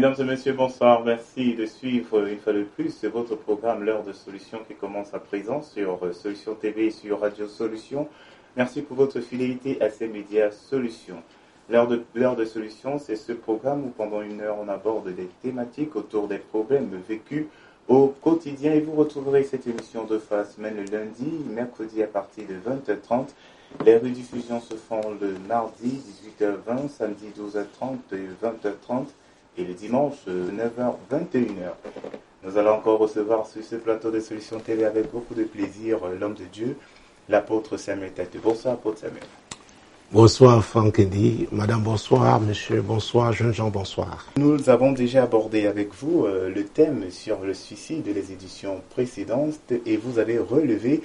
Mesdames et messieurs, bonsoir. Merci de suivre une fois de plus votre programme L'heure de solution qui commence à présent sur Solution TV et sur Radio Solution. Merci pour votre fidélité à ces médias Solutions. L'heure de solution, c'est ce programme où pendant une heure on aborde des thématiques autour des problèmes vécus au quotidien et vous retrouverez cette émission deux fois la semaine le lundi, mercredi à partir de 20h30. Les rediffusions se font le mardi 18h20, samedi 12h30 et 20h30 et le dimanche 9h 21h. Nous allons encore recevoir sur ce plateau de Solutions TV avec beaucoup de plaisir l'homme de Dieu, l'apôtre Samuel Tête. Bonsoir apôtre Samuel. Bonsoir Franck Eddy, madame bonsoir, monsieur bonsoir, jeunes gens bonsoir. Nous avons déjà abordé avec vous le thème sur le suicide de les éditions précédentes et vous avez relevé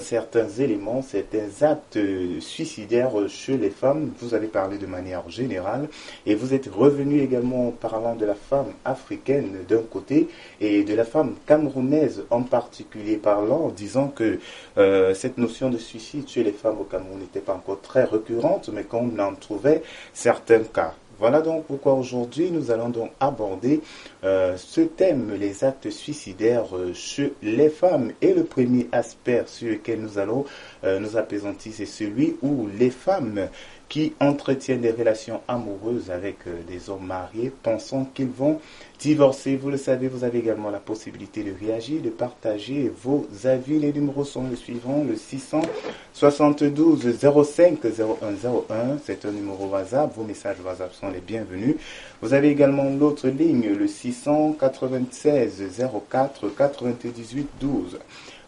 certains éléments, certains actes suicidaires chez les femmes. Vous avez parlé de manière générale et vous êtes revenu également en parlant de la femme africaine d'un côté et de la femme camerounaise en particulier parlant, disant que cette notion de suicide chez les femmes au Cameroun n'était pas encore très reconnue, mais qu'on en trouvait certains cas. Voilà donc pourquoi aujourd'hui nous allons donc aborder ce thème, les actes suicidaires chez les femmes. Et le premier aspect sur lequel nous allons nous apaisantir, c'est celui où les femmes qui entretiennent des relations amoureuses avec des hommes mariés, pensant qu'ils vont divorcer. Vous le savez, vous avez également la possibilité de réagir, de partager vos avis. Les numéros sont les suivants, le 672 05 0101, c'est un numéro WhatsApp. Vos messages WhatsApp sont les bienvenus. Vous avez également l'autre ligne, le 696 04 98 12.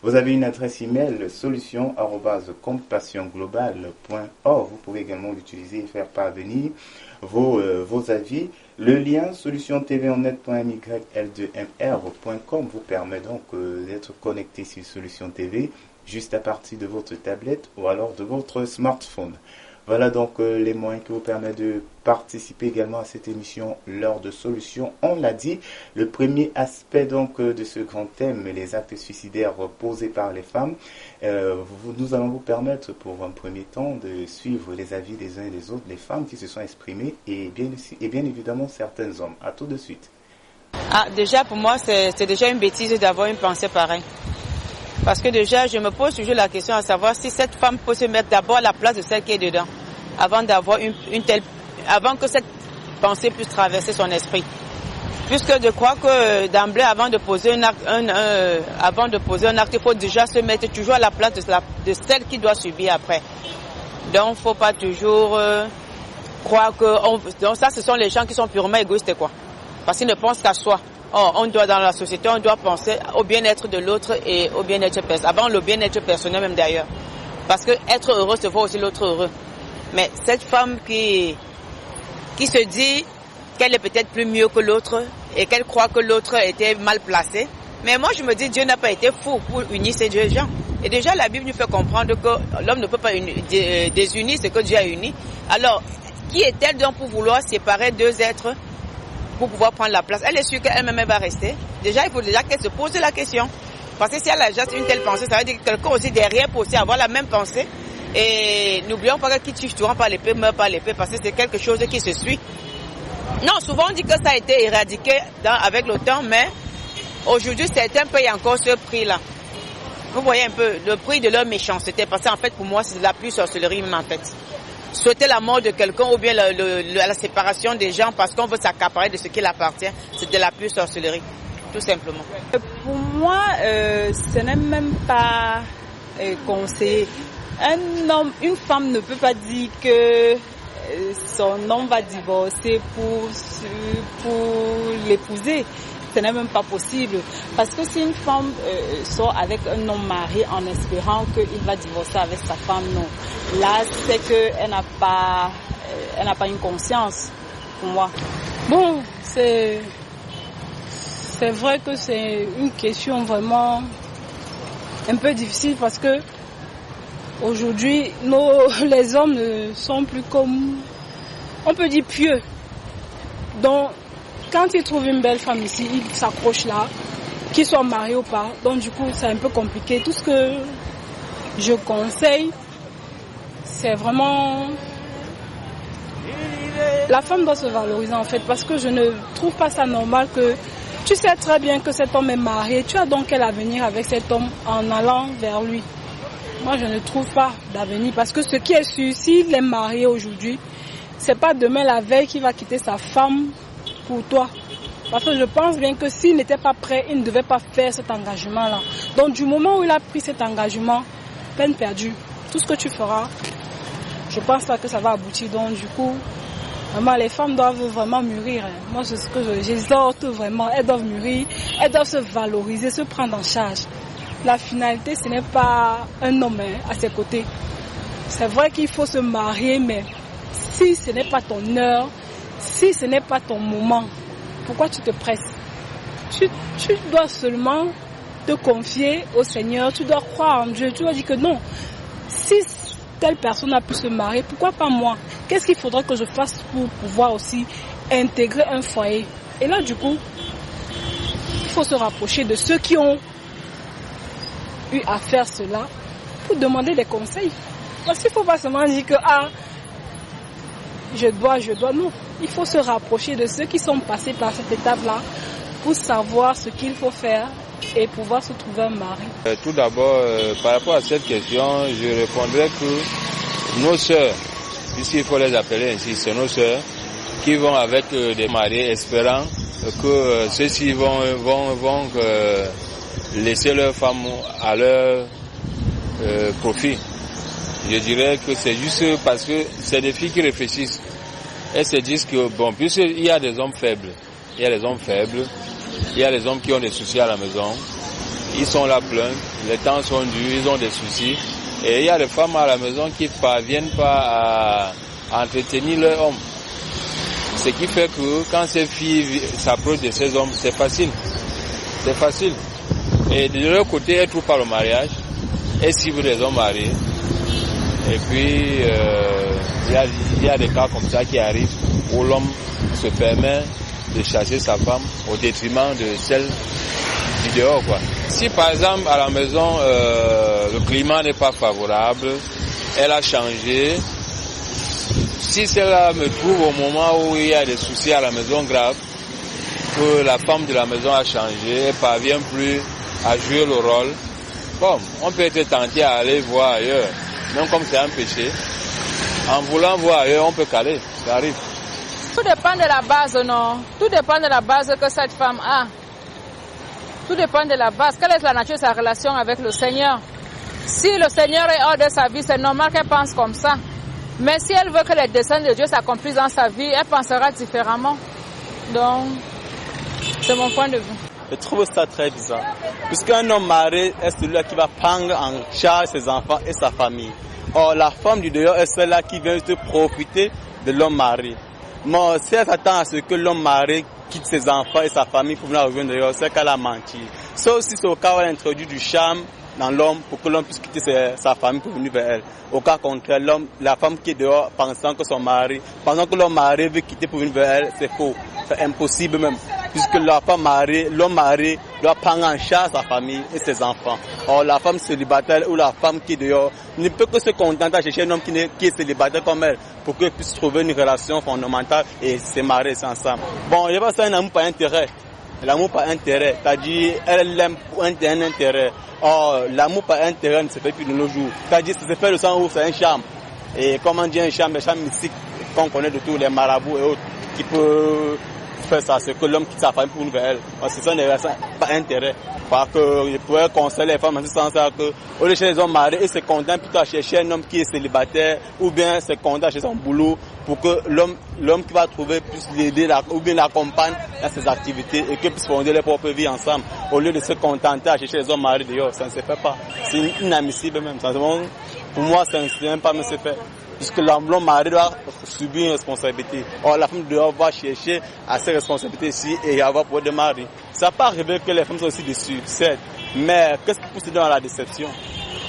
Vous avez une adresse email solution@compassionglobal.org. Vous pouvez également l'utiliser et faire parvenir vos avis. Le lien solutiontvonnet.mйл2mr.com vous permet donc d'être connecté sur Solution TV juste à partir de votre tablette ou alors de votre smartphone. Voilà donc les moyens qui vous permettent de participer également à cette émission L'heure de solution. On l'a dit, le premier aspect donc de ce grand thème, les actes suicidaires posés par les femmes. Nous allons vous permettre pour un premier temps de suivre les avis des uns et des autres, les femmes qui se sont exprimées et bien évidemment certains hommes. À tout de suite. Déjà pour moi c'est déjà une bêtise d'avoir une pensée pareille. Parce que déjà, je me pose toujours la question à savoir si cette femme peut se mettre d'abord à la place de celle qui est dedans, avant d'avoir avant que cette pensée puisse traverser son esprit. Puisque de croire que d'emblée, avant de poser un acte, il faut déjà se mettre toujours à la place de celle qui doit subir après. Donc, il ne faut pas toujours croire que... Donc ça, ce sont les gens qui sont purement égoïstes, quoi. Parce qu'ils ne pensent qu'à soi. On doit, dans la société, on doit penser au bien-être de l'autre et au bien-être personnel. Avant le bien-être personnel même d'ailleurs. Parce que être heureux, c'est voir aussi l'autre heureux. Mais cette femme qui se dit qu'elle est peut-être plus mieux que l'autre et qu'elle croit que l'autre était mal placé. Mais moi, je me dis, Dieu n'a pas été fou pour unir ces deux gens. Et déjà, la Bible nous fait comprendre que l'homme ne peut pas désunir ce que Dieu a uni. Alors, qui est-elle donc pour vouloir séparer deux êtres pour pouvoir prendre la place? Elle est sûre qu'elle-même va rester. Déjà, il faut déjà qu'elle se pose la question. Parce que si elle a juste une telle pensée, ça veut dire que quelqu'un aussi derrière peut aussi avoir la même pensée. Et n'oublions pas que qui tue souvent par l'épée meurt par l'épée, parce que c'est quelque chose qui se suit. Non, souvent on dit que ça a été éradiqué avec le temps, mais aujourd'hui certains payent encore ce prix-là. Vous voyez un peu le prix de leur méchanceté, parce qu'en fait pour moi c'est de la pure sorcellerie même en fait. Souhaiter la mort de quelqu'un ou bien la séparation des gens parce qu'on veut s'accaparer de ce qui appartient, c'est de la pure sorcellerie, tout simplement. Pour moi, ce n'est même pas conseillé. Un homme, une femme ne peut pas dire que son homme va divorcer pour l'épouser. Ce n'est même pas possible. Parce que si une femme sort avec un homme marié en espérant qu'il va divorcer avec sa femme, non. Là, c'est qu'elle n'a pas une conscience, pour moi. Bon, c'est vrai que c'est une question vraiment un peu difficile parce que aujourd'hui, les hommes ne sont plus comme, on peut dire, pieux. Donc, quand ils trouvent une belle femme ici, ils s'accrochent là, qu'ils soient mariés ou pas. Donc du coup, c'est un peu compliqué. Tout ce que je conseille, c'est vraiment La femme doit se valoriser en fait, parce que je ne trouve pas ça normal que tu sais très bien que cet homme est marié, tu as donc quel avenir avec cet homme en allant vers lui? Moi je ne trouve pas d'avenir, parce que ce qui est sûr, s'il est marié aujourd'hui, c'est pas demain la veille qu'il va quitter sa femme pour toi. Parce que je pense bien que s'il n'était pas prêt, il ne devait pas faire cet engagement-là. Donc du moment où il a pris cet engagement, peine perdue. Tout ce que tu feras, je pense pas que ça va aboutir. Donc du coup, vraiment, les femmes doivent vraiment mûrir. Moi, c'est ce que j'exhorte vraiment. Elles doivent mûrir, elles doivent se valoriser, se prendre en charge. La finalité, ce n'est pas un homme à ses côtés. C'est vrai qu'il faut se marier, mais si ce n'est pas ton heure, si ce n'est pas ton moment, pourquoi tu te presses? Tu dois seulement te confier au Seigneur, tu dois croire en Dieu, tu dois dire que non. Si telle personne a pu se marier, pourquoi pas moi? Qu'est-ce qu'il faudrait que je fasse pour pouvoir aussi intégrer un foyer? Et là, du coup, il faut se rapprocher de ceux qui ont eu à faire cela pour demander des conseils. Parce qu'il ne faut pas seulement dire que je dois, non. Il faut se rapprocher de ceux qui sont passés par cette étape-là pour savoir ce qu'il faut faire et pouvoir se trouver un mari. Tout d'abord, par rapport à cette question, je répondrai que nos sœurs, puisqu'il faut les appeler ainsi, c'est nos sœurs qui vont avec des mariés espérant que ceux-ci vont laisser leurs femmes à leur profit. Je dirais que c'est juste parce que c'est des filles qui réfléchissent. Elles se disent que, bon, puisqu'il y a des hommes faibles, il y a des hommes qui ont des soucis à la maison, ils sont là pleins, les temps sont durs, ils ont des soucis, et il y a des femmes à la maison qui ne parviennent pas à entretenir leur homme. Ce qui fait que quand ces filles s'approchent de ces hommes, c'est facile. C'est facile. Et de leur côté, elles trouvent par le mariage, elles ciblent des hommes mariés. Et puis, il y a des cas comme ça qui arrivent où l'homme se permet de chasser sa femme au détriment de celle du dehors, quoi. Si par exemple à la maison le climat n'est pas favorable, elle a changé. Si celle-là me trouve au moment où il y a des soucis à la maison graves, que la femme de la maison a changé, elle parvient plus à jouer le rôle, bon, on peut être tenté à aller voir ailleurs. Même comme c'est un péché, en voulant voir ailleurs, on peut caler, ça arrive. Tout dépend de la base, non? Tout dépend de la base que cette femme a. Tout dépend de la base. Quelle est la nature de sa relation avec le Seigneur? Si le Seigneur est hors de sa vie, c'est normal qu'elle pense comme ça. Mais si elle veut que les desseins de Dieu s'accomplissent dans sa vie, elle pensera différemment. Donc, c'est mon point de vue. Je trouve ça très bizarre. Puisqu'un homme marié est celui qui va prendre en charge ses enfants et sa famille. Or, la femme du dehors est celle-là qui vient se profiter de l'homme marié. Mais si elle s'attend à ce que l'homme marié quitte ses enfants et sa famille pour venir rejoindre dehors, c'est qu'elle a menti. Sauf si c'est au cas où elle introduit du charme dans l'homme pour que l'homme puisse quitter sa famille pour venir vers elle. Au cas contraire, la femme qui est dehors pensant que son mari, pensant que l'homme marié veut quitter pour venir vers elle, c'est faux. C'est impossible même. Puisque l'homme marié doit prendre en charge sa famille et ses enfants. Or, la femme célibataire ou la femme qui est dehors ne peut que se contenter à chercher un homme qui est célibataire comme elle pour qu'elle puisse trouver une relation fondamentale et se marier ensemble. Bon, il y a pas ça un amour par intérêt. L'amour par intérêt, c'est-à-dire elle l'aime pour un intérêt. Or, l'amour par intérêt ne se fait plus de nos jours. C'est-à-dire que se fait le sang où c'est un charme. Et comment dire un charme mystique qu'on connaît de tous les marabouts et autres qui peut faire ça, c'est que l'homme quitte sa famille pour une vers elle. Ce sont des raisons par intérêt. Parce qu'il pourrait conseiller les femmes en ce sens-là que, au lieu de chercher les hommes mariés, ils se contentent plutôt à chercher un homme qui est célibataire ou bien se contentent à chercher son boulot pour que l'homme qui va trouver puisse l'aider ou bien l'accompagne dans ses activités et qu'ils puissent fonder leur propre vie ensemble. Au lieu de se contenter à chercher les hommes mariés dehors, ça ne se fait pas. C'est inadmissible même. Pour moi, ça ne se fait pas, mais c'est fait. Puisque l'homme marié doit subir une responsabilité. Or, la femme doit chercher à ses responsabilités ici et avoir pour démarrer. Ça peut arriver que les femmes soient aussi déçues, certes. Mais qu'est-ce qui pousse dans la déception?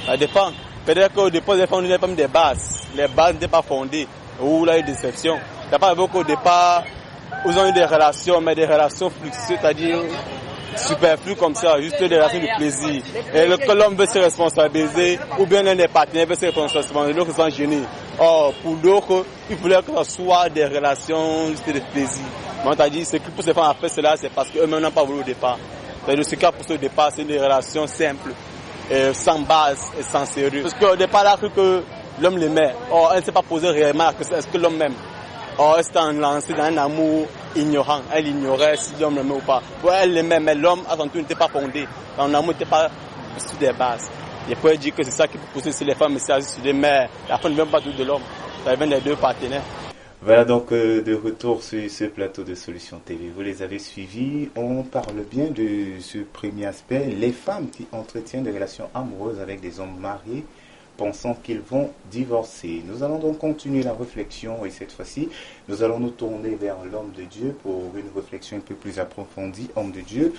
Ça dépend. Peut-être qu'au départ, les femmes n'avaient pas mis des bases. Les bases n'étaient pas fondées. Ou là, il y a une déception. Ça peut arriver qu'au départ, ils ont eu des relations, mais des relations fluctueuses, c'est-à-dire superflues comme ça, juste des relations de plaisir. Et que l'homme veut se responsabiliser, ou bien l'un des partenaires veut se responsabiliser, l'autre se sent gêné. Or, pour d'autres, ils voulaient que ce soit des relations de plaisir. Mais on t'a dit, ce qui pousse les femmes à faire cela, c'est parce qu'eux-mêmes n'ont pas voulu au départ. C'est-à-dire, ce qui a poussé au départ, c'est une relation simple, sans base et sans sérieux. Parce qu'au départ, elle a cru que l'homme l'aimait. Or, elle ne s'est pas posé réellement est-ce que l'homme m'aime. Or, elle s'est lancée dans un amour ignorant. Elle ignorait si l'homme l'aimait ou pas. Bon, elle l'aimait, mais l'homme, avant tout, n'était pas fondé. L'amour n'était pas sur des bases. Il peut dire que c'est ça qui peut pousser sur les femmes, mais c'est sur les mères. La femme ne vient pas tout de l'homme. Ça vient des deux partenaires. Voilà donc de retour sur ce plateau de Solutions TV. Vous les avez suivis. On parle bien de ce premier aspect. Les femmes qui entretiennent des relations amoureuses avec des hommes mariés pensant qu'ils vont divorcer. Nous allons donc continuer la réflexion et cette fois-ci, nous allons nous tourner vers l'homme de Dieu pour une réflexion un peu plus approfondie. Homme de Dieu,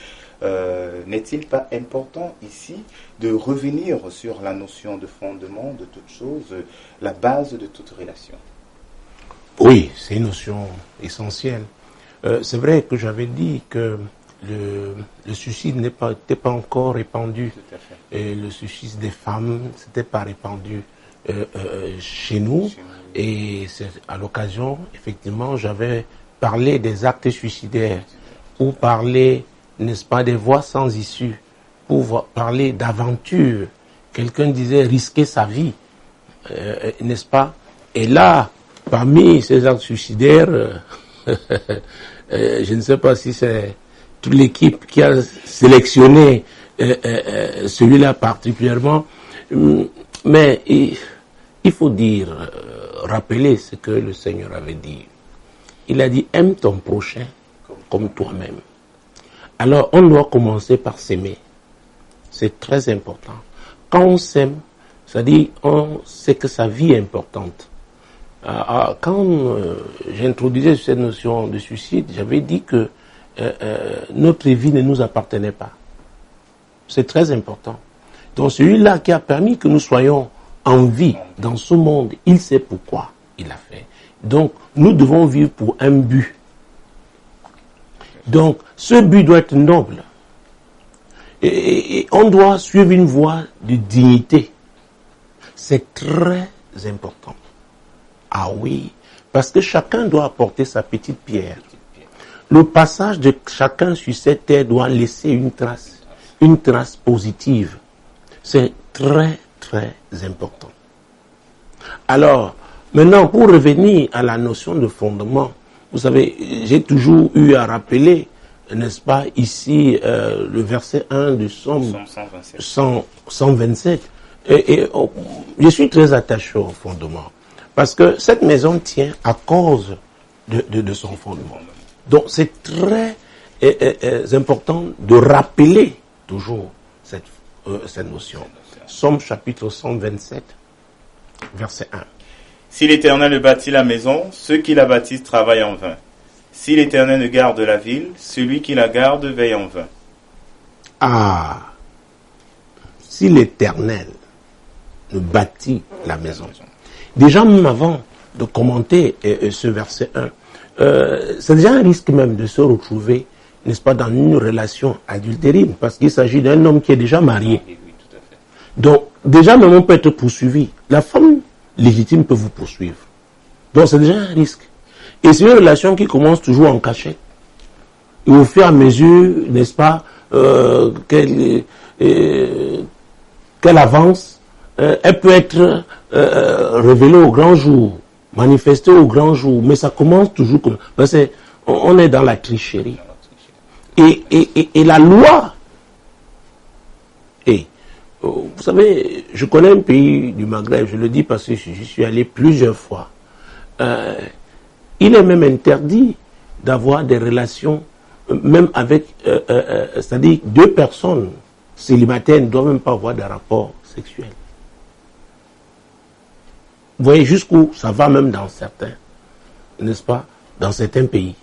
n'est-il pas important ici de revenir sur la notion de fondement de toute chose, la base de toute relation? Oui, c'est une notion essentielle. C'est vrai que j'avais dit que le suicide n'était pas encore répandu. Et le suicide des femmes, c'était pas répandu chez nous. Et c'est à l'occasion, effectivement, j'avais parlé des actes suicidaires, ou parler, n'est-ce pas, des voies sans issue, pour parler d'aventure. Quelqu'un disait risquer sa vie, n'est-ce pas? Et là, parmi ces actes suicidaires, je ne sais pas si c'est toute l'équipe qui a sélectionné celui-là particulièrement, mais il faut dire, rappeler ce que le Seigneur avait dit. Il a dit, aime ton prochain comme toi-même. Alors, on doit commencer par s'aimer. C'est très important. Quand on s'aime, c'est-à-dire, on sait que sa vie est importante. Quand j'introduisais cette notion de suicide, j'avais dit que notre vie ne nous appartenait pas. C'est très important. Donc celui-là qui a permis que nous soyons en vie dans ce monde, il sait pourquoi il l'a fait. Donc nous devons vivre pour un but. Donc ce but doit être noble. Et on doit suivre une voie de dignité. C'est très important. Ah oui, parce que chacun doit apporter sa petite pierre. Le passage de chacun sur cette terre doit laisser une trace positive. C'est très, très important. Alors, maintenant, pour revenir à la notion de fondement, vous savez, j'ai toujours eu à rappeler, n'est-ce pas, ici, le verset 1 du Psaume 127. Et je suis très attaché au fondement. Parce que cette maison tient à cause de son fondement. Donc c'est très important de rappeler toujours cette notion. Psaume chapitre 127, verset 1. Si l'Éternel bâtit la maison, ceux qui la bâtissent travaillent en vain. Si l'Éternel garde la ville, celui qui la garde veille en vain. Ah, si l'Éternel ne bâtit la maison. Déjà, même avant de commenter ce verset 1, c'est déjà un risque même de se retrouver, n'est-ce pas, dans une relation adultérine, parce qu'il s'agit d'un homme qui est déjà marié. Donc, déjà, même on peut être poursuivi. La femme légitime peut vous poursuivre. Donc, c'est déjà un risque. Et c'est une relation qui commence toujours en cachette. Et au fur et à mesure, n'est-ce pas, qu'elle avance, elle peut être révélée au grand jour, manifestée au grand jour, mais ça commence toujours comme... Parce qu'on est dans la tricherie. Et la loi... vous savez, je connais un pays du Maghreb, je le dis parce que j'y suis allé plusieurs fois. Il est même interdit d'avoir des relations, même avec... c'est-à-dire, deux personnes célibataires ne doivent même pas avoir de rapports sexuels. Vous voyez jusqu'où ça va même dans certains, n'est-ce pas, dans certains pays.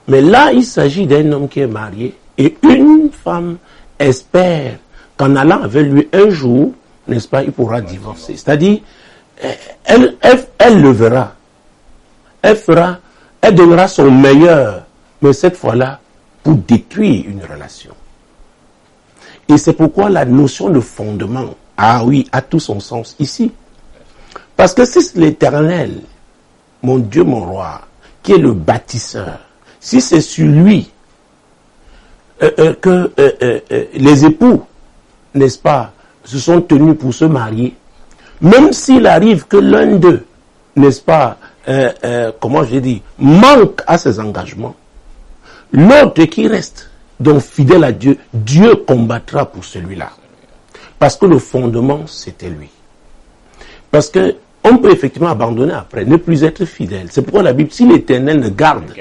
Mais là, il s'agit d'un homme qui est marié et une femme espère qu'en allant avec lui un jour, n'est-ce pas, il pourra divorcer. C'est-à-dire, elle le verra. Elle donnera son meilleur, mais cette fois-là, pour détruire une relation. Et c'est pourquoi la notion de fondement, ah oui, a tout son sens ici. Parce que si c'est l'Éternel, mon Dieu, mon roi, qui est le bâtisseur, si c'est sur lui que les époux, n'est-ce pas, se sont tenus pour se marier, même s'il arrive que l'un d'eux, n'est-ce pas, comment je dis, manque à ses engagements, l'autre qui reste, donc fidèle à Dieu, Dieu combattra pour celui-là. Parce que le fondement, c'était lui. Parce que on peut effectivement abandonner après, ne plus être fidèle. C'est pourquoi la Bible, si l'Éternel ne garde.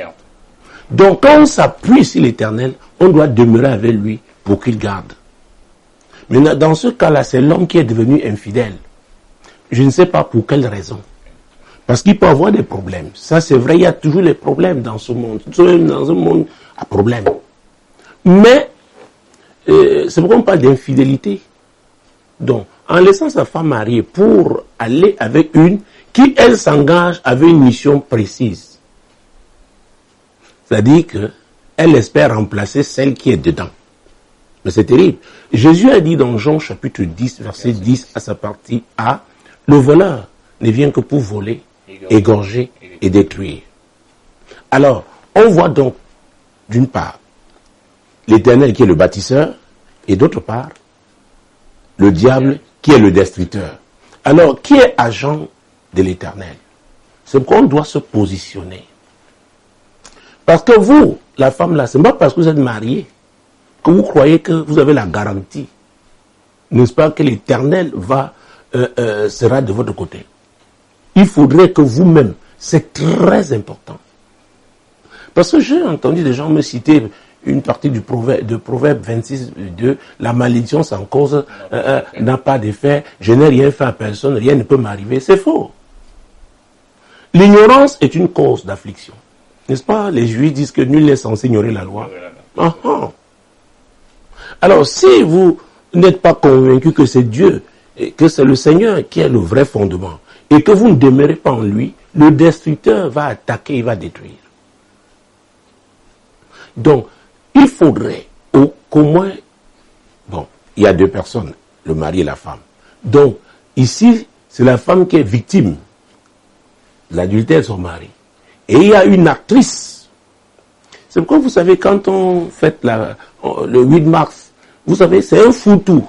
Donc quand on s'appuie sur l'Éternel, on doit demeurer avec lui pour qu'il garde. Mais dans ce cas-là, c'est l'homme qui est devenu infidèle. Je ne sais pas pour quelle raison. Parce qu'il peut avoir des problèmes. Ça, c'est vrai, il y a toujours des problèmes dans ce monde. Dans un monde à problème. Mais, c'est pourquoi on parle d'infidélité. Donc, en laissant sa femme mariée pour aller avec une qui, elle, s'engage avec une mission précise. C'est-à-dire qu'elle espère remplacer celle qui est dedans. Mais c'est terrible. Jésus a dit dans Jean chapitre 10, verset 10 à sa partie A, le voleur ne vient que pour voler, égorger et détruire. Alors, on voit donc, d'une part, l'Éternel qui est le bâtisseur, et d'autre part, le diable qui est le destructeur. Alors, qui est agent de l'Éternel? C'est pourquoi on doit se positionner. Parce que vous, la femme là, ce n'est pas parce que vous êtes marié que vous croyez que vous avez la garantie, n'est-ce pas, que l'Éternel sera de votre côté. Il faudrait que vous-même, c'est très important. Parce que j'ai entendu des gens me citer une partie de Proverbe 26:2, la malédiction sans cause n'a pas d'effet, je n'ai rien fait à personne, rien ne peut m'arriver. C'est faux. L'ignorance est une cause d'affliction. N'est-ce pas? Les Juifs disent que nul n'est censé ignorer la loi. Alors, si vous n'êtes pas convaincu que c'est Dieu, et que c'est le Seigneur qui est le vrai fondement, et que vous ne demeurez pas en lui, le destructeur va attaquer, il va détruire. Donc, il faudrait qu'au moins, bon, il y a deux personnes, le mari et la femme. Donc, ici, c'est la femme qui est victime de l'adultère de son mari. Et il y a une actrice. C'est pourquoi vous savez, quand on fête le 8 mars, vous savez, c'est un foutu.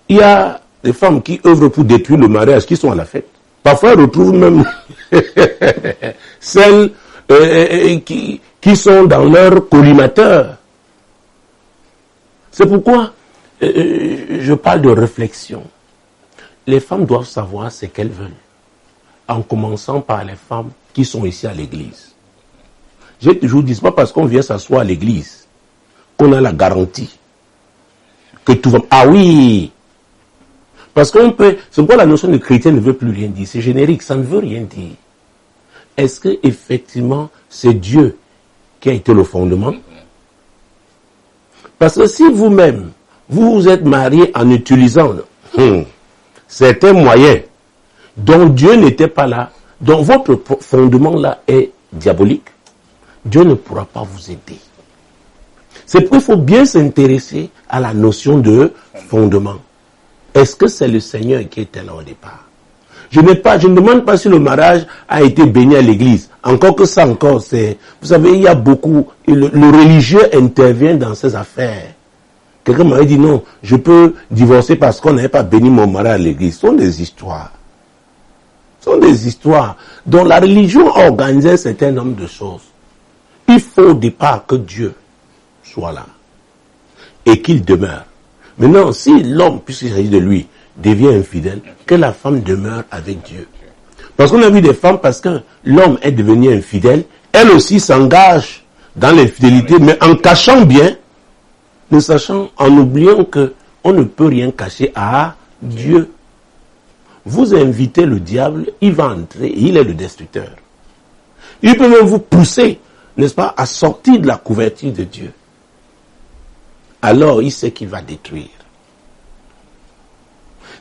Il y a des femmes qui œuvrent pour détruire le mariage, qui sont à la fête. Parfois, elles retrouvent même celles qui sont dans leur collimateur. C'est pourquoi je parle de réflexion. Les femmes doivent savoir ce qu'elles veulent, en commençant par les femmes qui sont ici à l'église. J'ai toujours dit, ce n'est pas parce qu'on vient s'asseoir à l'église qu'on a la garantie que tout va... Ah oui! Parce qu'on peut... C'est pourquoi la notion de chrétien ne veut plus rien dire. C'est générique, ça ne veut rien dire. Est-ce que effectivement c'est Dieu qui a été le fondement? Parce que si vous-même, vous vous êtes marié en utilisant certains moyens dont Dieu n'était pas là, dont votre fondement là est diabolique, Dieu ne pourra pas vous aider. C'est pourquoi il faut bien s'intéresser à la notion de fondement. Est-ce que c'est le Seigneur qui était là au départ? Je ne demande pas si le mariage a été béni à l'église. Encore que ça encore, c'est... Vous savez, il y a beaucoup... Le religieux intervient dans ces affaires. Quelqu'un m'avait dit non, je peux divorcer parce qu'on n'avait pas béni mon mariage à l'église. Ce sont des histoires. Ce sont des histoires dont la religion a organisé un certain nombre de choses. Il faut au départ que Dieu soit là et qu'il demeure. Maintenant, si l'homme, puisqu'il s'agit de lui, devient infidèle, que la femme demeure avec Dieu. Parce qu'on a vu des femmes, parce que l'homme est devenu infidèle, elle aussi s'engage dans l'infidélité, mais en cachant bien, ne sachant, en oubliant que on ne peut rien cacher à Dieu. Vous invitez le diable, il va entrer, et il est le destructeur. Il peut même vous pousser, n'est-ce pas, à sortir de la couverture de Dieu. Alors il sait qu'il va détruire.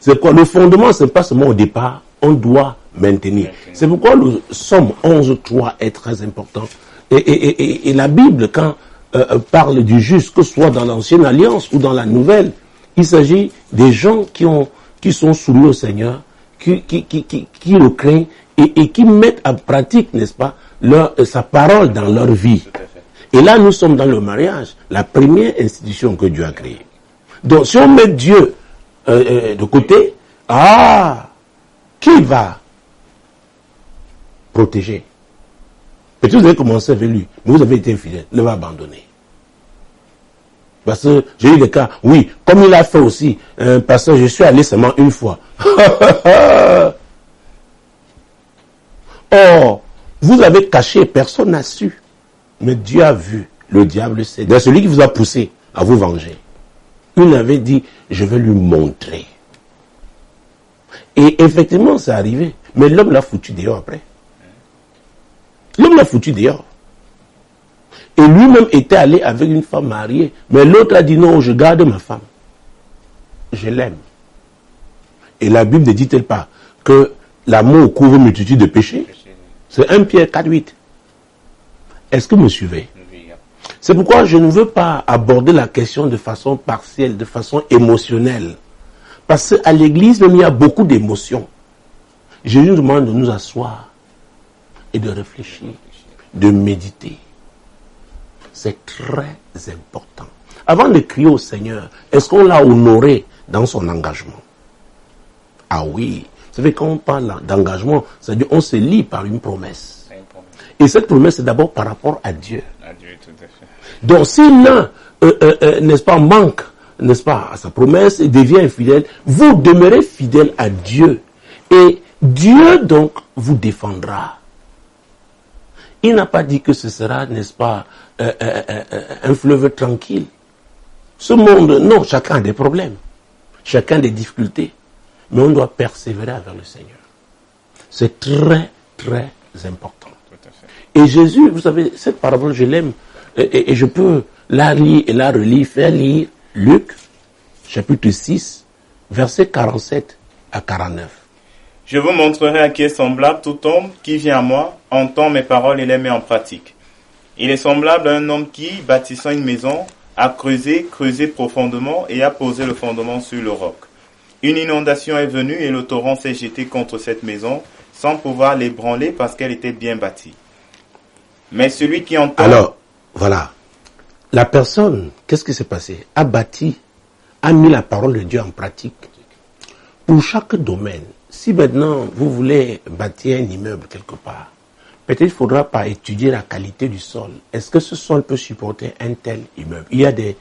C'est quoi? Le fondement, ce n'est pas seulement au départ, on doit maintenir. C'est pourquoi le Somme 11.3 est très important. Et la Bible, quand parle du juste, que ce soit dans l'ancienne alliance ou dans la nouvelle, il s'agit des gens qui sont soumis au Seigneur, qui le craignent et qui mettent en pratique, n'est-ce pas, sa parole dans leur vie. Et là, nous sommes dans le mariage, la première institution que Dieu a créée. Donc, si on met Dieu de côté, qui va protéger? Peut-être que vous avez commencé avec lui, mais vous avez été infidèle, il va abandonner. Parce que j'ai eu des cas, oui, comme il a fait aussi, parce que je suis allé seulement une fois. Or, vous avez caché, personne n'a su. Mais Dieu a vu, le diable sait. C'est celui qui vous a poussé à vous venger. Il avait dit, je vais lui montrer. Et effectivement, c'est arrivé. Mais l'homme l'a foutu dehors après. L'homme l'a foutu dehors. Et lui-même était allé avec une femme mariée. Mais l'autre a dit, non, je garde ma femme. Je l'aime. Et la Bible ne dit-elle pas que l'amour couvre une multitude de péchés? C'est 1 Pierre 4,8. Est-ce que vous me suivez? C'est pourquoi je ne veux pas aborder la question de façon partielle, de façon émotionnelle. Parce qu'à l'église, même, il y a beaucoup d'émotions. Jésus nous demande de nous asseoir et de réfléchir, de méditer. C'est très important. Avant de crier au Seigneur, est-ce qu'on l'a honoré dans son engagement? Ah oui. Vous savez, quand on parle d'engagement, c'est-à-dire on se lie par une promesse. Et cette promesse, c'est d'abord par rapport à Dieu. À Dieu, tout à fait. Donc, si l'un, n'est-ce pas, manque, n'est-ce pas, à sa promesse et devient infidèle, vous demeurez fidèle à Dieu. Et Dieu, donc, vous défendra. Il n'a pas dit que ce sera, n'est-ce pas, un fleuve tranquille. Ce monde, non, chacun a des problèmes. Chacun a des difficultés. Mais on doit persévérer avec le Seigneur. C'est très, très important. Et Jésus, vous savez, cette parabole, je l'aime. Et je peux la lire et la relire, faire lire Luc, chapitre 6, versets 47 à 49. Je vous montrerai à qui est semblable tout homme qui vient à moi, entend mes paroles et les met en pratique. Il est semblable à un homme qui, bâtissant une maison, a creusé profondément et a posé le fondement sur le roc. Une inondation est venue et le torrent s'est jeté contre cette maison sans pouvoir l'ébranler parce qu'elle était bien bâtie. Mais celui qui entend... Alors, voilà. La personne, qu'est-ce qui s'est passé? A bâti, a mis la parole de Dieu en pratique. Pour chaque domaine, si maintenant vous voulez bâtir un immeuble quelque part, peut-être il ne faudra pas étudier la qualité du sol. Est-ce que ce sol peut supporter un tel immeuble? Il y a des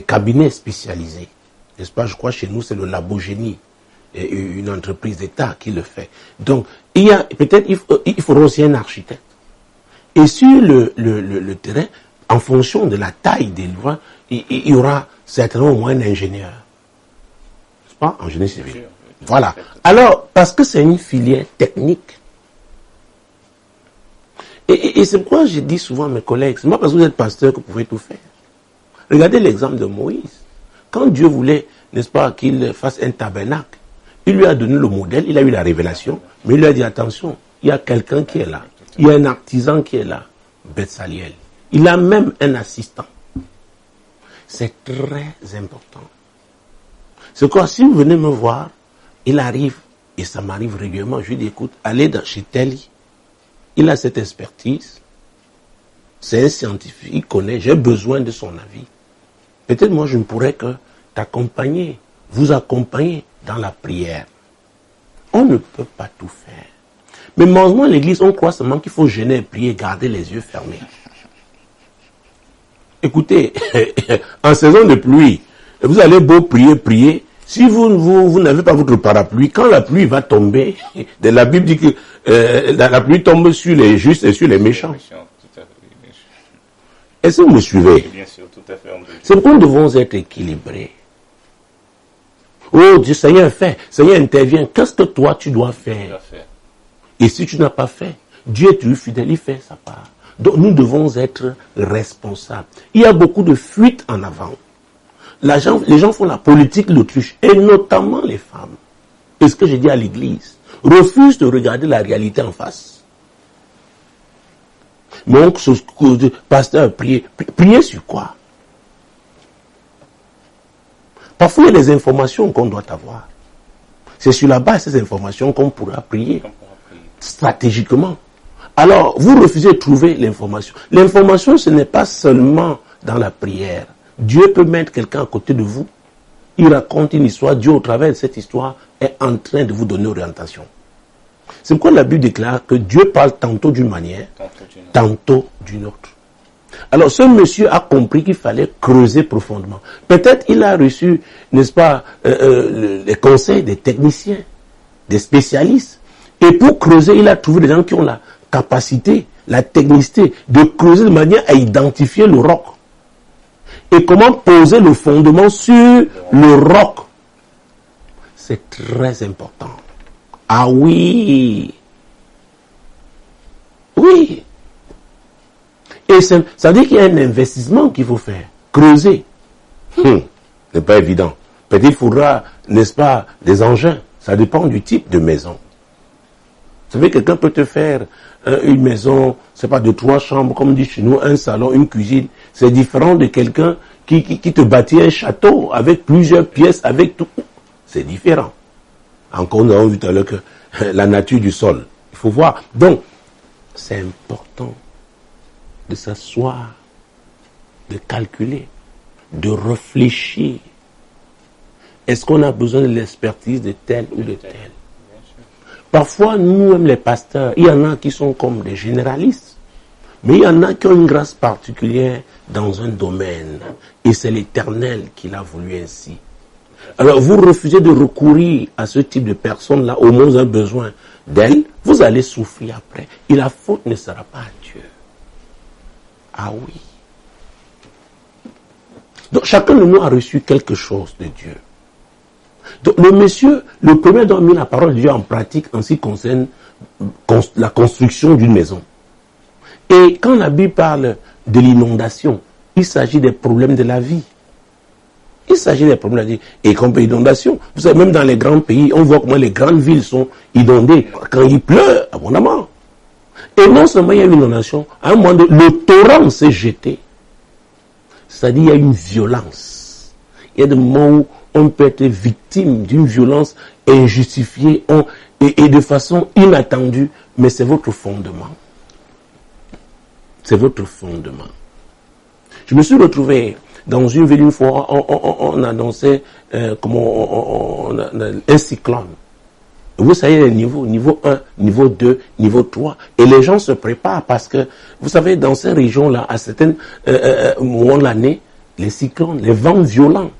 cabinets spécialisés. N'est-ce pas? Je crois chez nous, c'est le Labogénie, une entreprise d'État qui le fait. Donc, peut-être il faudra aussi un architecte. Et sur le terrain, en fonction de la taille des lois, il y aura certainement au moins un ingénieur. N'est-ce pas? En génie civil. Voilà. Alors, parce que c'est une filière technique. Et c'est pourquoi je dis souvent à mes collègues, c'est pas parce que vous êtes pasteur que vous pouvez tout faire. Regardez l'exemple de Moïse. Quand Dieu voulait, n'est-ce pas, qu'il fasse un tabernacle, il lui a donné le modèle, il a eu la révélation, mais il lui a dit, attention, il y a quelqu'un qui est là. Il y a un artisan qui est là, Bethsaliel. Il a même un assistant. C'est très important. C'est quoi, si vous venez me voir, il arrive, et ça m'arrive régulièrement, je lui dis, écoute, allez chez Telly. Il a cette expertise. C'est un scientifique, il connaît, j'ai besoin de son avis. Peut-être moi je ne pourrais que t'accompagner, vous accompagner dans la prière. On ne peut pas tout faire. Mais malheureusement, à l'église, on croit seulement qu'il faut jeûner, prier, garder les yeux fermés. Écoutez, en saison de pluie, vous allez beau prier, si vous n'avez pas votre parapluie, quand la pluie va tomber, la Bible dit que la pluie tombe sur les justes et sur les méchants. Est-ce que vous me suivez? Bien sûr, tout à fait. C'est pourquoi nous devons être équilibrés. Oh Dieu, Seigneur fait, Seigneur intervient. Qu'est-ce que toi tu dois faire? Et si tu n'as pas fait, Dieu est toujours fidèle, il fait sa part. Donc nous devons être responsables. Il y a beaucoup de fuites en avant. Les gens font la politique l'autruche, et notamment les femmes. Et ce que j'ai dit à l'église, refusent de regarder la réalité en face. Mon pasteur, prier sur quoi? Parfois il y a des informations qu'on doit avoir. c'est sur la base de ces informations qu'on pourra prier. Stratégiquement. Alors, vous refusez de trouver l'information. L'information, ce n'est pas seulement dans la prière. Dieu peut mettre quelqu'un à côté de vous. Il raconte une histoire. Dieu, au travers de cette histoire, est en train de vous donner orientation. C'est pourquoi la Bible déclare que Dieu parle tantôt d'une manière, tantôt d'une autre. Alors, ce monsieur a compris qu'il fallait creuser profondément. Peut-être il a reçu, n'est-ce pas, les conseils des techniciens, des spécialistes. Et pour creuser, il a trouvé des gens qui ont la capacité, la technicité de creuser de manière à identifier le roc. Et comment poser le fondement sur le roc. C'est très important. Ah oui. Oui. Et ça veut dire qu'il y a un investissement qu'il faut faire. Creuser. C'est pas évident. Peut-être il faudra, n'est-ce pas, des engins. Ça dépend du type de maison. Vous savez, quelqu'un peut te faire une maison, c'est pas de 3 chambres, comme dit chez nous, un salon, une cuisine. C'est différent de quelqu'un qui te bâtit un château avec plusieurs pièces, avec tout. C'est différent. Encore, nous avons vu tout à l'heure que la nature du sol. Il faut voir. Donc, c'est important de s'asseoir, de calculer, de réfléchir. Est-ce qu'on a besoin de l'expertise de tel ou de tel? Parfois, nous-mêmes les pasteurs, il y en a qui sont comme des généralistes. Mais il y en a qui ont une grâce particulière dans un domaine. Et c'est l'Éternel qui l'a voulu ainsi. Alors, vous refusez de recourir à ce type de personnes-là, au moins vous avez besoin d'elles, vous allez souffrir après. Et la faute ne sera pas à Dieu. Ah oui. Donc, chacun de nous a reçu quelque chose de Dieu. Donc, le monsieur, le premier dont a mis la parole de Dieu en pratique en ce qui concerne la construction d'une maison. Et quand la Bible parle de l'inondation, il s'agit des problèmes de la vie. Il s'agit des problèmes de la vie. Et comme l'inondation, vous savez, même dans les grands pays, on voit comment les grandes villes sont inondées quand il pleut abondamment. Et non seulement il y a une inondation, à un moment donné, le torrent s'est jeté. C'est-à-dire il y a une violence. Il y a des moments où on peut être victime d'une violence injustifiée et de façon inattendue, mais c'est votre fondement. C'est votre fondement. Je me suis retrouvé dans une ville une fois, on annonçait un cyclone. Vous savez les niveaux, niveau 1, niveau 2, niveau 3. Et les gens se préparent parce que, vous savez, dans ces régions-là, à certains moments de l'année, les cyclones, les vents violents,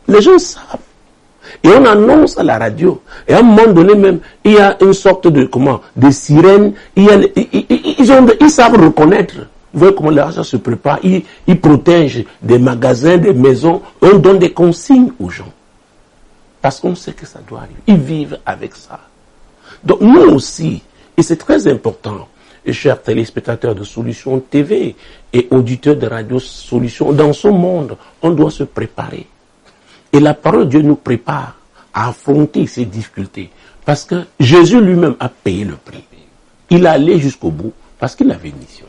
les gens savent. Et on annonce à la radio. Et à un moment donné même, il y a une sorte de, de sirènes. Ils savent reconnaître. Vous voyez comment les gens se préparent. Ils protègent des magasins, des maisons. On donne des consignes aux gens. Parce qu'on sait que ça doit arriver. Ils vivent avec ça. Donc nous aussi, et c'est très important, et chers téléspectateurs de Solutions TV et auditeurs de Radio Solutions, dans ce monde, on doit se préparer. Et la parole de Dieu nous prépare à affronter ces difficultés. Parce que Jésus lui-même a payé le prix. Il est allé jusqu'au bout parce qu'il avait une mission.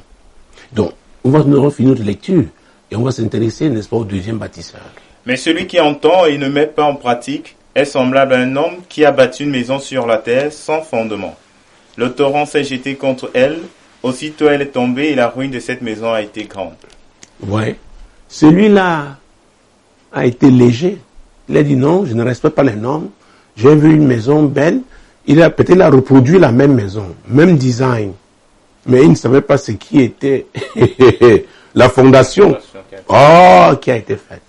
Donc, nous allons finir notre lecture et on va s'intéresser, n'est-ce pas, au deuxième bâtisseur. Mais celui qui entend et ne met pas en pratique est semblable à un homme qui a bâti une maison sur la terre sans fondement. Le torrent s'est jeté contre elle, aussitôt elle est tombée et la ruine de cette maison a été grande. Ouais. Celui-là a été léger. Il a dit non, je ne respecte pas les normes. J'ai vu une maison belle. Il a peut-être reproduit la même maison, même design. Mais il ne savait pas ce qui était la fondation. Qui a été faite.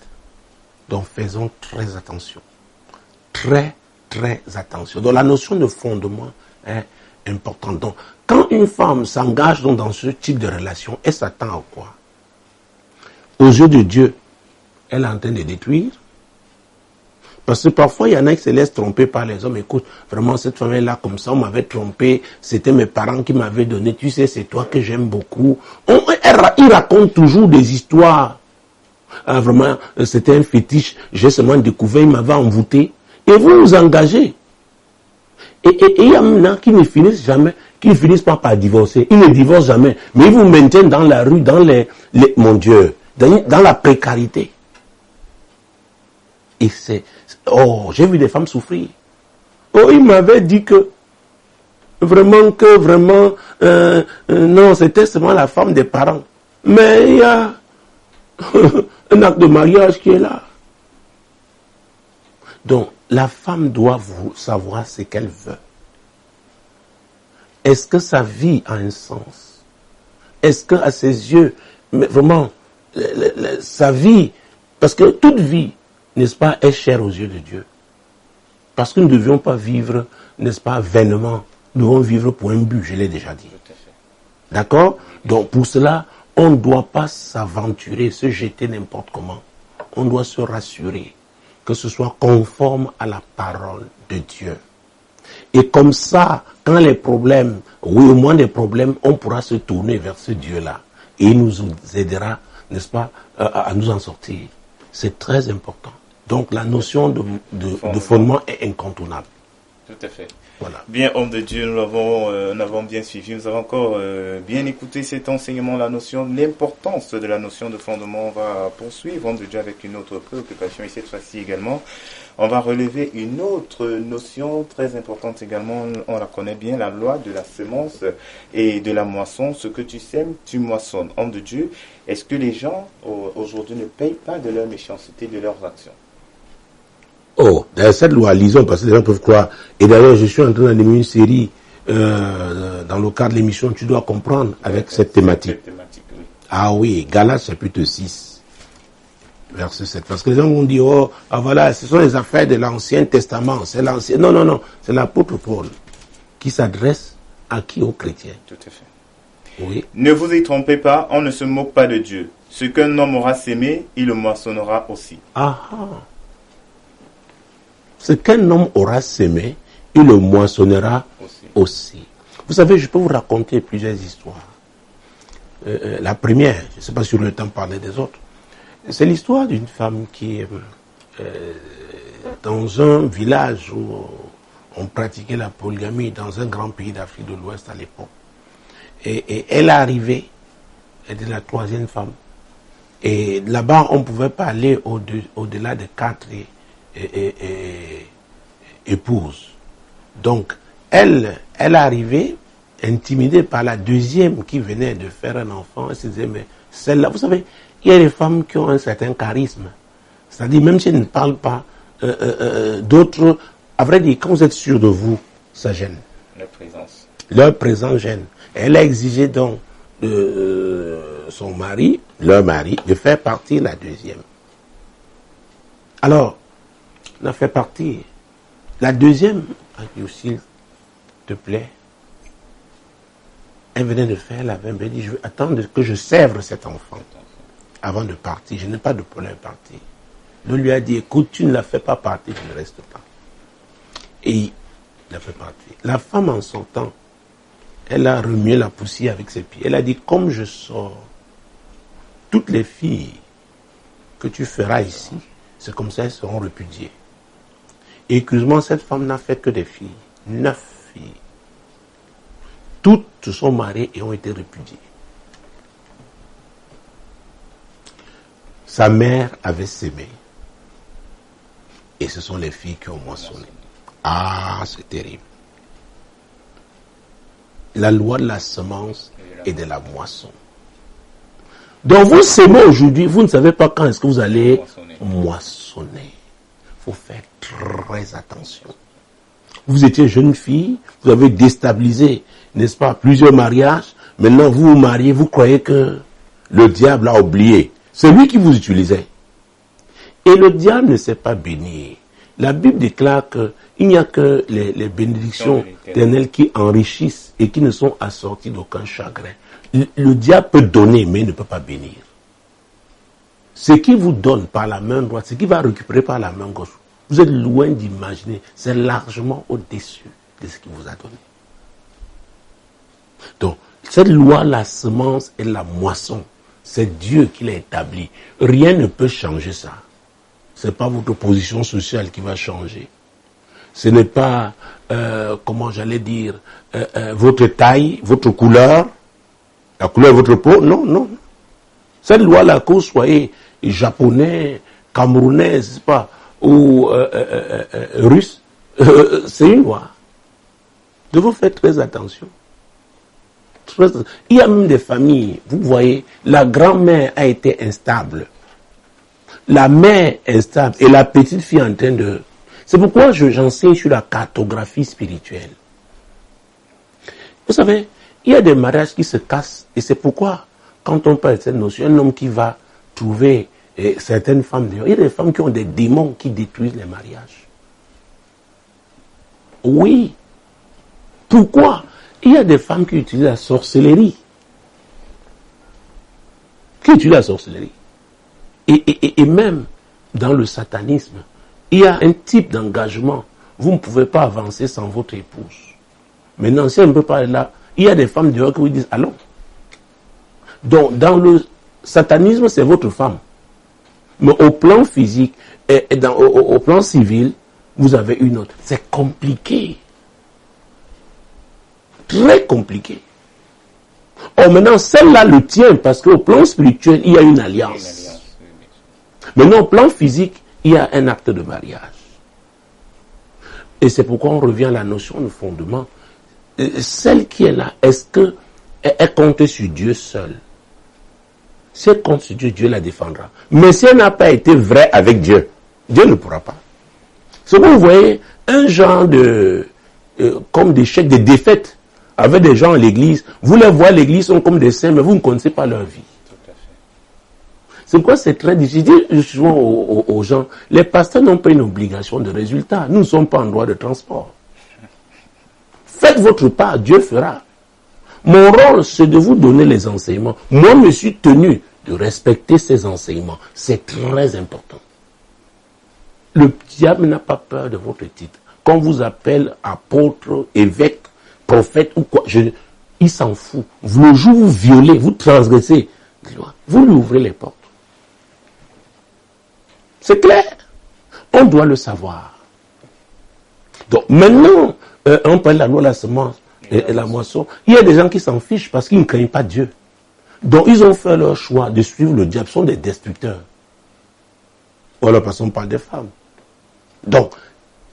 Donc faisons très attention. Très, très attention. Donc la notion de fondement est importante. Donc quand une femme s'engage dans ce type de relation, elle s'attend à quoi? Aux yeux de Dieu, elle est en train de détruire. Parce que parfois, il y en a qui se laissent tromper par les hommes. Écoute, vraiment, cette femme-là, comme ça, on m'avait trompé. C'était mes parents qui m'avaient donné. Tu sais, c'est toi que j'aime beaucoup. Il raconte toujours des histoires. Ah, vraiment, c'était un fétiche. J'ai seulement découvert, il m'avait envoûté. Et vous vous engagez. Et il y en a qui ne finissent jamais, qui ne finissent pas par divorcer. Ils ne divorcent jamais. Mais ils vous maintiennent dans la rue, dans mon Dieu, dans la précarité. Et Oh, j'ai vu des femmes souffrir. Oh, il m'avait dit que non, c'était seulement la femme des parents. Mais il y a un acte de mariage qui est là. Donc, la femme doit savoir ce qu'elle veut. Est-ce que sa vie a un sens? Est-ce que à ses yeux, mais vraiment, sa vie, parce que toute vie, n'est-ce pas, est chère aux yeux de Dieu. Parce que nous ne devions pas vivre, n'est-ce pas, vainement. Nous devons vivre pour un but, je l'ai déjà dit. D'accord? Donc, pour cela, on ne doit pas s'aventurer, se jeter n'importe comment. On doit se rassurer que ce soit conforme à la parole de Dieu. Et comme ça, quand les problèmes, oui, au moins des problèmes, on pourra se tourner vers ce Dieu-là. Et il nous aidera, n'est-ce pas, à nous en sortir. C'est très important. Donc la notion de fondement est incontournable. Tout à fait. Voilà. Bien, homme de Dieu, nous avons bien suivi, nous avons encore bien écouté cet enseignement, la notion, l'importance de la notion de fondement. On va poursuivre, homme de Dieu, avec une autre préoccupation, et cette fois-ci également, on va relever une autre notion très importante également, on la connaît bien, la loi de la semence et de la moisson. Ce que tu sèmes, tu moissonnes. Homme de Dieu, est-ce que les gens aujourd'hui ne payent pas de leur méchanceté, de leurs actions? Oh, dans cette loi, lisons, parce que les gens peuvent croire. Et d'ailleurs, je suis en train d'animer une série dans le cadre de l'émission, tu dois comprendre, avec cette thématique. Oui. Ah oui, Galates chapitre 6, verset 7. Parce que les gens vont dire, oh, ah voilà, ce sont les affaires de l'Ancien Testament. C'est l'ancien. Non, c'est l'apôtre Paul qui s'adresse à qui? Aux chrétiens. Tout à fait. Oui. Ne vous y trompez pas, on ne se moque pas de Dieu. Ce qu'un homme aura sémé, il le moissonnera aussi. Ah ah. Ce qu'un homme aura sémé, il le moissonnera aussi. Vous savez, je peux vous raconter plusieurs histoires. La première, je ne sais pas si le temps de parler des autres, c'est l'histoire d'une femme qui est dans un village où on pratiquait la polygamie, dans un grand pays d'Afrique de l'Ouest à l'époque. Et elle est arrivée, elle était la troisième femme. Et là-bas, on ne pouvait pas aller au-delà de 4 épouse. Donc, elle est arrivée, intimidée par la deuxième qui venait de faire un enfant. Elle se disait, mais celle-là, vous savez, il y a des femmes qui ont un certain charisme. C'est-à-dire, même si elles ne parlent pas, d'autres, à vrai dire, quand vous êtes sûr de vous, ça gêne. Leur présence gêne. Elle a exigé donc de son mari, leur mari, de faire partir la deuxième. Alors, on a fait partir. La deuxième a dit, s'il te plaît, elle venait de faire la même. Elle dit, je vais attendre que je sèvre cet enfant avant de partir. Je n'ai pas de problème à partir. L'autre lui a dit, écoute, tu ne la fais pas partir, je ne reste pas. Et il l'a fait partir. La femme, en sortant, elle a remué la poussière avec ses pieds. Elle a dit, comme je sors, toutes les filles que tu feras ici, c'est comme ça, elles seront répudiées. Et curieusement, cette femme n'a fait que des filles. 9 filles. Toutes se sont mariées et ont été répudiées. Sa mère avait sémé. Et ce sont les filles qui ont moissonné. Ah, c'est terrible. La loi de la semence et de la moisson. Donc vous sémez aujourd'hui, vous ne savez pas quand est-ce que vous allez moissonner. Il faut faire très attention. Vous étiez jeune fille, vous avez déstabilisé, n'est-ce pas, plusieurs mariages. Maintenant vous vous mariez, vous croyez que le diable a oublié. C'est lui qui vous utilisait. Et le diable ne sait pas bénir. La Bible déclare qu'il n'y a que les bénédictions éternelles qui enrichissent et qui ne sont assorties d'aucun chagrin. Le diable peut donner, mais il ne peut pas bénir. Ce qu'il vous donne par la main droite, ce qu'il va récupérer par la main gauche, vous êtes loin d'imaginer. C'est largement au-dessus de ce qu'il vous a donné. Donc, cette loi, la semence et la moisson, c'est Dieu qui l'a établi. Rien ne peut changer ça. Ce n'est pas votre position sociale qui va changer. Ce n'est pas, comment j'allais dire, votre taille, votre couleur, la couleur de votre peau. Non, non. Cette loi-là, que vous soyez japonais, camerounais, c'est pas, ou russe, c'est une loi. Donc vous faites très attention. Il y a même des familles, vous voyez, la grand-mère a été instable. La mère instable et la petite fille en train de... C'est pourquoi j'enseigne sur la cartographie spirituelle. Vous savez, il y a des mariages qui se cassent et c'est pourquoi, quand on parle de cette notion, un homme qui va trouver certaines femmes, il y a des femmes qui ont des démons qui détruisent les mariages. Oui. Pourquoi? Il y a des femmes qui utilisent la sorcellerie. Et même dans le satanisme, il y a un type d'engagement. Vous ne pouvez pas avancer sans votre épouse. Maintenant, si on ne peut pas être là, il y a des femmes dehors qui vous disent allons. Donc, dans le satanisme, c'est votre femme. Mais au plan physique et au plan civil, vous avez une autre. C'est compliqué. Très compliqué. Or, maintenant, celle-là le tient parce qu'au plan spirituel, il y a une alliance. Maintenant, au plan physique, il y a un acte de mariage. Et c'est pourquoi on revient à la notion de fondement. Celle qui est là, est-ce qu'elle compte sur Dieu seul? Si elle compte sur Dieu, Dieu la défendra. Mais si elle n'a pas été vraie avec Dieu, Dieu ne pourra pas. C'est que vous voyez un genre de... comme des chèques, des défaites avec des gens à l'église. Vous les voyez à l'église, sont comme des saints, mais vous ne connaissez pas leur vie. C'est pourquoi c'est très difficile. Je dis souvent aux gens, les pasteurs n'ont pas une obligation de résultat. Nous ne sommes pas en droit de transport. Faites votre part, Dieu fera. Mon rôle, c'est de vous donner les enseignements. Moi, je me suis tenu de respecter ces enseignements. C'est très important. Le diable n'a pas peur de votre titre. Quand on vous appelle apôtre, évêque, prophète ou quoi, il s'en fout. Le jour où vous violez, vous transgressez, vous lui ouvrez les portes. C'est clair. On doit le savoir. Donc maintenant, on parle de la loi de la semence et la moisson. Il y a des gens qui s'en fichent parce qu'ils ne craignent pas Dieu. Donc ils ont fait leur choix de suivre le diable. Ils sont des destructeurs. Voilà parce qu'on parle des femmes. Donc,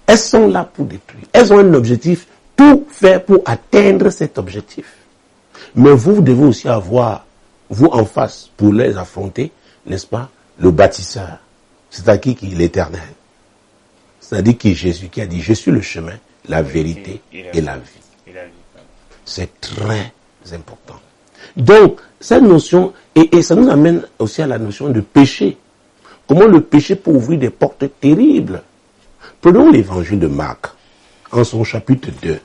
elles sont là pour détruire. Elles ont un objectif, tout faire pour atteindre cet objectif. Mais vous devez aussi avoir, vous en face, pour les affronter, n'est-ce pas, le bâtisseur. C'est-à-dire qui est l'Éternel. C'est-à-dire qui est Jésus, qui a dit, je suis le chemin, la vérité et la vie. C'est très important. Donc, cette notion, et ça nous amène aussi à la notion de péché. Comment le péché peut ouvrir des portes terribles. Prenons l'évangile de Marc, en son chapitre 2.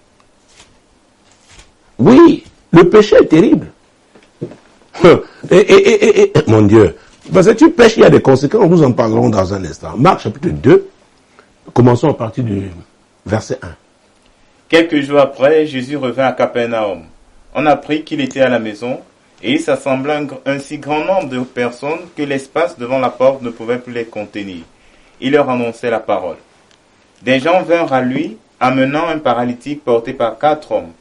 Oui, le péché est terrible. Mon Dieu, parce que tu pêches, il y a des conséquences, nous en parlerons dans un instant. Marc chapitre 2, commençons à partir du verset 1. Quelques jours après, Jésus revint à Capernaum. On apprit qu'il était à la maison, et il s'assembla un si grand nombre de personnes que l'espace devant la porte ne pouvait plus les contenir. Il leur annonçait la parole. Des gens vinrent à lui, amenant un paralytique porté par 4 hommes.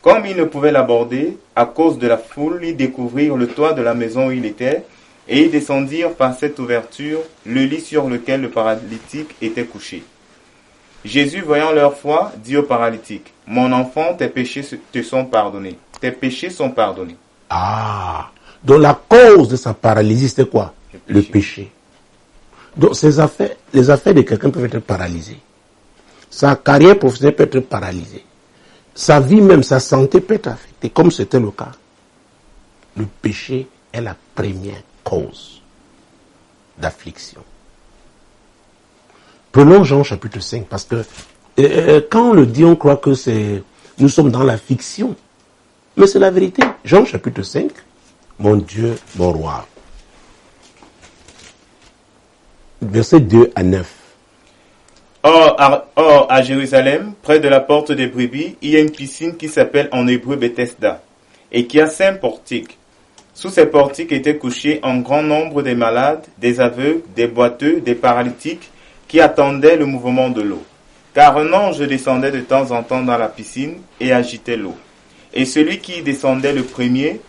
Comme ils ne pouvaient l'aborder, à cause de la foule, ils découvrirent le toit de la maison où il était, et ils descendirent par cette ouverture le lit sur lequel le paralytique était couché. Jésus, voyant leur foi, dit au paralytique, « Mon enfant, tes péchés te sont pardonnés. Tes péchés sont pardonnés. » Ah, donc la cause de sa paralysie, c'était quoi? Le péché. Donc les affaires de quelqu'un peuvent être paralysées. Sa carrière professionnelle peut être paralysée. Sa vie même, sa santé peut être affectée, comme c'était le cas. Le péché est la première cause d'affliction. Prenons Jean chapitre 5, parce que quand on le dit, on croit que nous sommes dans la fiction. Mais c'est la vérité. Jean chapitre 5, mon Dieu, mon roi. Versets 2 à 9. Or, à Jérusalem, près de la porte des brebis, il y a une piscine qui s'appelle en hébreu Bethesda, et qui a 5 portiques. Sous ces portiques étaient couchés un grand nombre des malades, des aveugles, des boiteux, des paralytiques, qui attendaient le mouvement de l'eau. Car un ange descendait de temps en temps dans la piscine et agitait l'eau. Et celui qui descendait le premier,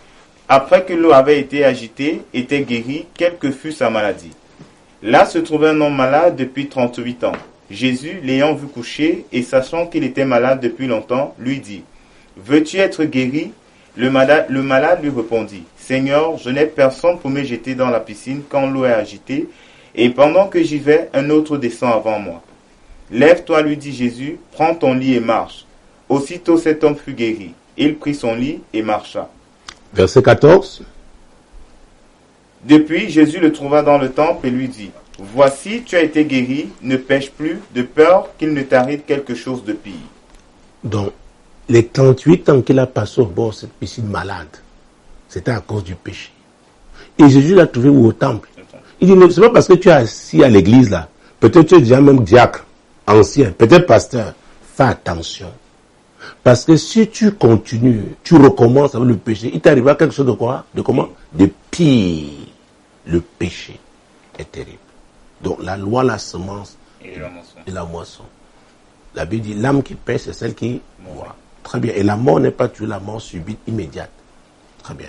après que l'eau avait été agitée, était guéri, quelle que fût sa maladie. Là se trouvait un homme malade depuis 38 ans. Jésus, l'ayant vu coucher et sachant qu'il était malade depuis longtemps, lui dit, « Veux-tu être guéri ?» Le malade lui répondit, « Seigneur, je n'ai personne pour me jeter dans la piscine quand l'eau est agitée, et pendant que j'y vais, un autre descend avant moi. » « Lève-toi, lui dit Jésus, prends ton lit et marche. » Aussitôt cet homme fut guéri. Il prit son lit et marcha. Verset 14. Depuis, Jésus le trouva dans le temple et lui dit, « Voici, tu as été guéri, ne pêche plus, de peur qu'il ne t'arrive quelque chose de pire. » Donc, les 38 ans qu'il a passé au bord de cette piscine malade, c'était à cause du péché. Et Jésus l'a trouvé où? Au temple. Il dit, c'est pas parce que tu es assis à l'église là, peut-être tu es déjà même diacre, ancien, peut-être pasteur, fais attention. Parce que si tu continues, tu recommences avec le péché, il t'arrivera quelque chose de quoi? De comment? De pire. Le péché est terrible. Donc la loi, la semence et la moisson. La Bible dit, l'âme qui pêche, c'est celle qui mourra. Très bien. Et la mort n'est pas toujours la mort subite, immédiate. Très bien.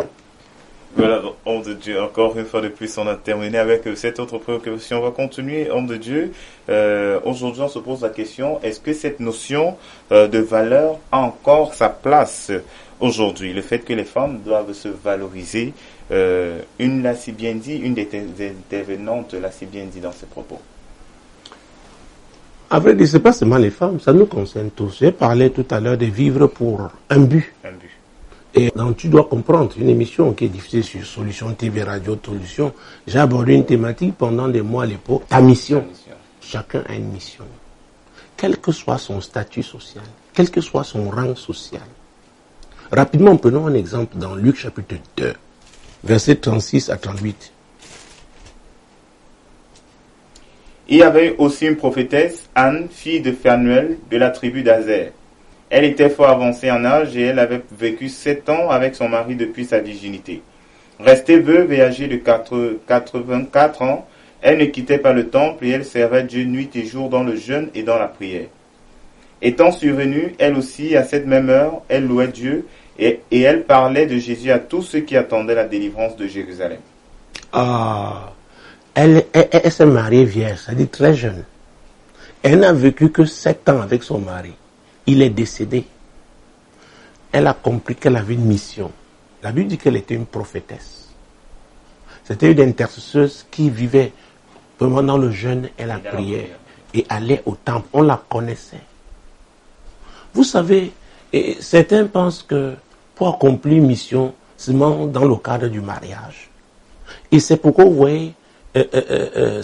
Voilà, homme de Dieu, encore une fois de plus, on a terminé avec cette autre préoccupation. On va continuer, homme de Dieu. Aujourd'hui, on se pose la question, est-ce que cette notion de valeur a encore sa place aujourd'hui? Le fait que les femmes doivent se valoriser, une l'a si bien dit, une des intervenantes l'a si bien dit dans ses propos. À vrai dire, ce n'est pas seulement les femmes, ça nous concerne tous. J'ai parlé tout à l'heure de vivre pour un but. Un but. Et donc tu dois comprendre, une émission qui est diffusée sur Solution TV Radio Solution, j'ai abordé une thématique pendant des mois à l'époque, ta mission. Chacun a une mission. Quel que soit son statut social, quel que soit son rang social. Rapidement, prenons un exemple dans Luc chapitre 2, versets 36 à 38. Il y avait aussi une prophétesse, Anne, fille de Phanuel, de la tribu d'Azer. Elle était fort avancée en âge et elle avait vécu 7 ans avec son mari depuis sa virginité. Restée veuve et âgée de 84 ans, elle ne quittait pas le temple et elle servait Dieu nuit et jour dans le jeûne et dans la prière. Étant survenue, elle aussi, à cette même heure, elle louait Dieu et elle parlait de Jésus à tous ceux qui attendaient la délivrance de Jérusalem. Elle s'est mariée vierge, c'est-à-dire très jeune. Elle n'a vécu que 7 ans avec son mari. Il est décédé. Elle a compris qu'elle avait une mission. La Bible dit qu'elle était une prophétesse. C'était une intercesseuse qui vivait vraiment dans le jeûne et la prière et allait au temple. On la connaissait. Vous savez, certains pensent que pour accomplir une mission, seulement dans le cadre du mariage. Et c'est pourquoi vous voyez,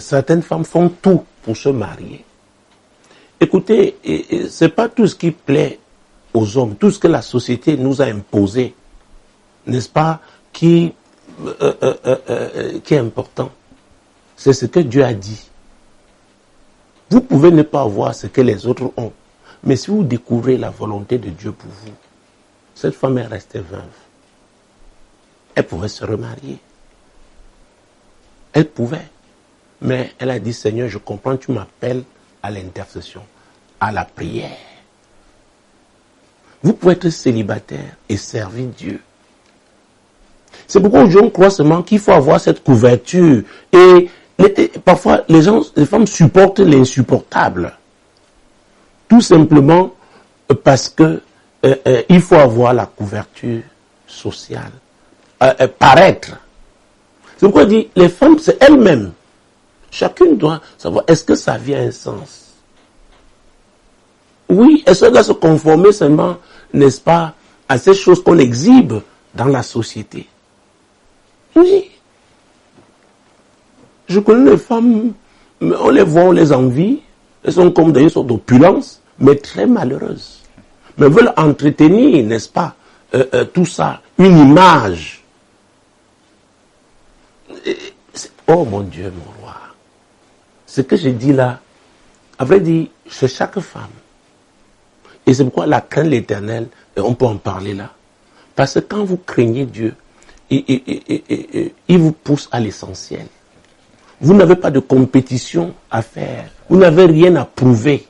certaines femmes font tout pour se marier. Écoutez, c'est pas tout ce qui plaît aux hommes, tout ce que la société nous a imposé, n'est-ce pas, qui est important. C'est ce que Dieu a dit. Vous pouvez ne pas avoir ce que les autres ont, mais si vous découvrez la volonté de Dieu pour vous, cette femme est restée veuve. Elle pouvait se remarier. Elle pouvait. Mais elle a dit, Seigneur, je comprends, tu m'appelles à l'intercession, à la prière. Vous pouvez être célibataire et servir Dieu. C'est pourquoi aujourd'hui on croit seulement qu'il faut avoir cette couverture. Et parfois, les femmes supportent l'insupportable. Tout simplement parce que il faut avoir la couverture sociale. Paraître. C'est pourquoi il dit, les femmes, c'est elles-mêmes. Chacune doit savoir, est-ce que sa vie a un sens? Oui, est-ce qu'elle doit se conformer seulement, n'est-ce pas, à ces choses qu'on exhibe dans la société? Oui. Je connais les femmes, on les voit, on les envie, elles sont comme dans une sorte d'opulence, mais très malheureuses. Mais veulent entretenir, n'est-ce pas, tout ça, une image. Oh mon Dieu, mon roi. Ce que je dis là, à vrai dire, c'est chaque femme. Et c'est pourquoi la crainte de l'Éternel, on peut en parler là. Parce que quand vous craignez Dieu, il vous pousse à l'essentiel. Vous n'avez pas de compétition à faire. Vous n'avez rien à prouver.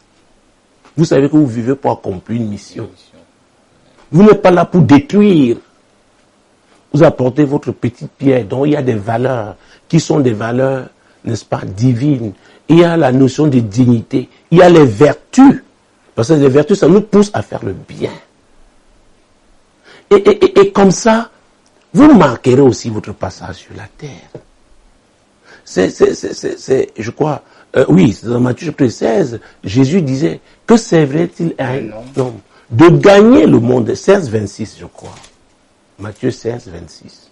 Vous savez que vous vivez pour accomplir une mission. Vous n'êtes pas là pour détruire. Vous apportez votre petite pierre dont il y a des valeurs qui sont des valeurs n'est-ce pas, divine. Il y a la notion de dignité. Il y a les vertus. Parce que les vertus, ça nous pousse à faire le bien. Et comme ça, vous marquerez aussi votre passage sur la terre. Je crois, oui, c'est dans Matthieu chapitre 16, Jésus disait, que servirait-il à un homme de gagner le monde? 16, 26, je crois. Matthieu 16, 26.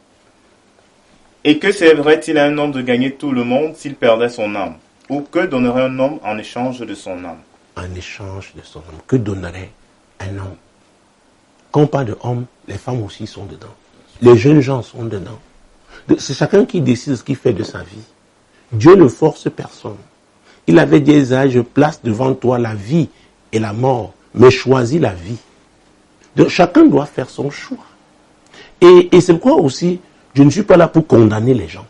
Et que servirait-il à un homme de gagner tout le monde s'il perdait son âme? Ou que donnerait un homme en échange de son âme? En échange de son âme. Que donnerait un homme? Quand on parle de homme, les femmes aussi sont dedans. Les jeunes gens sont dedans. C'est chacun qui décide ce qu'il fait de sa vie. Dieu ne force personne. Il avait dit à Isaïe, je place devant toi la vie et la mort, mais choisis la vie. Donc chacun doit faire son choix. Et c'est pourquoi aussi, je ne suis pas là pour condamner les gens.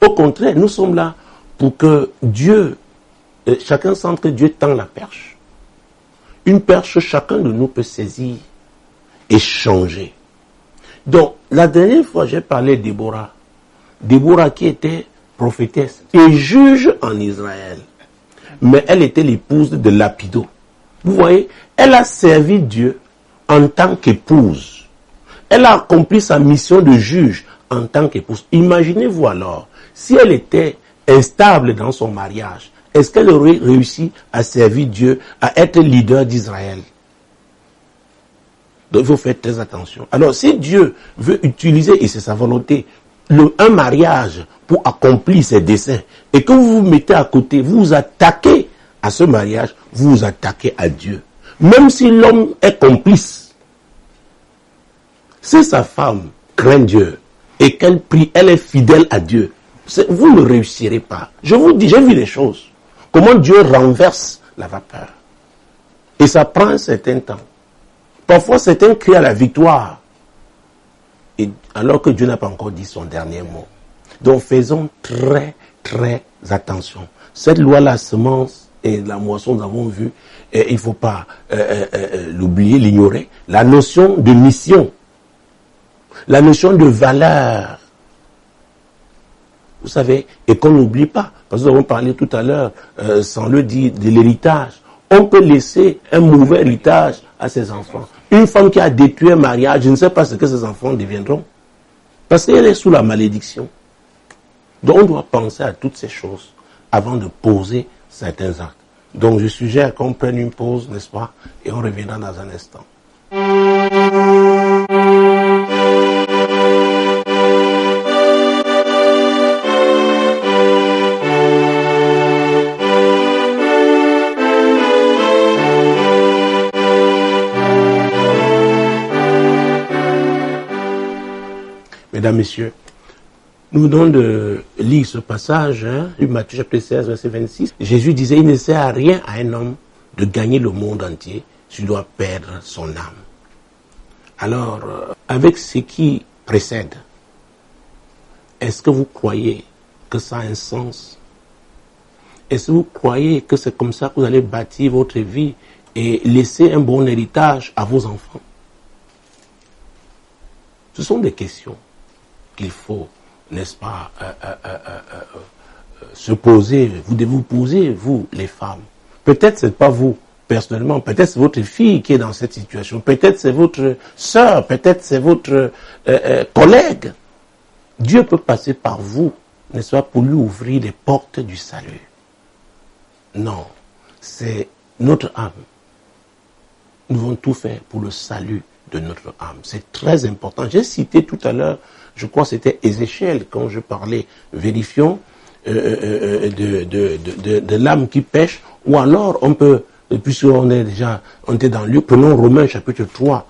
Au contraire, nous sommes là pour que Dieu, chacun sente que Dieu tend la perche. Une perche, chacun de nous peut saisir et changer. Donc, la dernière fois, j'ai parlé de Déborah. Déborah qui était prophétesse et juge en Israël. Mais elle était l'épouse de Lapido. Vous voyez, elle a servi Dieu en tant qu'épouse. Elle a accompli sa mission de juge en tant qu'épouse. Imaginez-vous alors, si elle était instable dans son mariage, est-ce qu'elle aurait réussi à servir Dieu, à être leader d'Israël? Donc il faut faire très attention. Alors si Dieu veut utiliser, et c'est sa volonté, un mariage pour accomplir ses desseins, et que vous vous mettez à côté, vous vous attaquez à ce mariage, vous vous attaquez à Dieu. Même si l'homme est complice, si sa femme craint Dieu et qu'elle prie, elle est fidèle à Dieu, vous ne réussirez pas. Je vous dis, j'ai vu les choses. Comment Dieu renverse la vapeur. Et ça prend un certain temps. Parfois, certains crient à la victoire, et alors que Dieu n'a pas encore dit son dernier mot. Donc, faisons très, très attention. Cette loi, la semence et la moisson, nous avons vu, il ne faut pas l'oublier, l'ignorer. La notion de mission, la notion de valeur. Vous savez, et qu'on n'oublie pas, parce que nous avons parlé tout à l'heure, sans le dire, de l'héritage. On peut laisser un mauvais héritage à ses enfants. Une femme qui a détruit un mariage, je ne sais pas ce que ses enfants deviendront. Parce qu'elle est sous la malédiction. Donc on doit penser à toutes ces choses avant de poser certains actes. Donc je suggère qu'on prenne une pause, n'est-ce pas? Et on reviendra dans un instant. Mesdames, Messieurs, nous venons de lire ce passage, du Matthieu chapitre 16, verset 26. Jésus disait, il ne sert à rien à un homme de gagner le monde entier s'il doit perdre son âme. Alors, avec ce qui précède, est-ce que vous croyez que ça a un sens? Est-ce que vous croyez que c'est comme ça que vous allez bâtir votre vie et laisser un bon héritage à vos enfants? Ce sont des questions qu'il faut, n'est-ce pas, se poser. Vous devez vous poser, vous, les femmes. Peut-être c'est pas vous, personnellement. Peut-être c'est votre fille qui est dans cette situation. Peut-être c'est votre sœur. Peut-être c'est votre collègue. Dieu peut passer par vous, n'est-ce pas, pour lui ouvrir les portes du salut. Non, c'est notre âme. Nous devons tout faire pour le salut de notre âme. C'est très important. J'ai cité tout à l'heure, je crois que c'était Ézéchiel, quand je parlais, vérifions de l'âme qui pêche, ou alors on peut, puisqu'on est déjà, on était dans Luc, prenons Romains chapitre 3,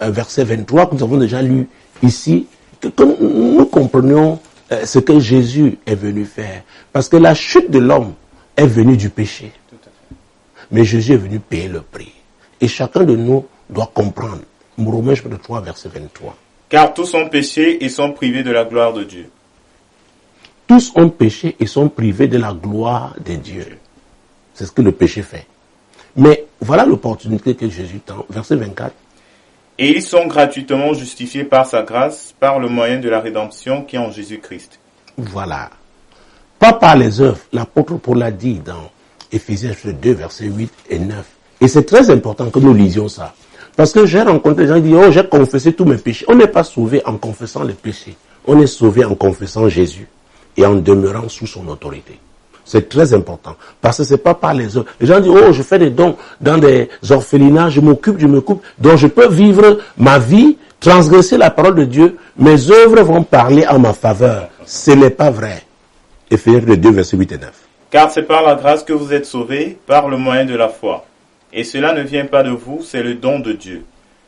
verset 23, que nous avons déjà lu ici, que nous comprenions ce que Jésus est venu faire. Parce que la chute de l'homme est venue du péché. Mais Jésus est venu payer le prix. Et chacun de nous doit comprendre. Romains chapitre 3, verset 23. Car tous ont péché et sont privés de la gloire de Dieu. Tous ont péché et sont privés de la gloire de Dieu. C'est ce que le péché fait. Mais voilà l'opportunité que Jésus tend. Verset 24. Et ils sont gratuitement justifiés par sa grâce, par le moyen de la rédemption qui est en Jésus-Christ. Voilà. pas par les œuvres. L'apôtre Paul l'a dit dans Éphésiens 2, versets 8 et 9. Et c'est très important que nous lisions ça. Parce que j'ai rencontré des gens qui disent, oh, j'ai confessé tous mes péchés. On n'est pas sauvé en confessant les péchés. On est sauvé en confessant Jésus et en demeurant sous son autorité. C'est très important. Parce que c'est pas par les œuvres. Les gens disent, oh, je fais des dons dans des orphelinats, je m'occupe. Donc je peux vivre ma vie, transgresser la parole de Dieu. Mes œuvres vont parler en ma faveur. Ce n'est pas vrai. Éphésiens 2, versets 8 et 9. Car c'est par la grâce que vous êtes sauvés, par le moyen de la foi. Et cela ne vient pas de vous, c'est le don de Dieu.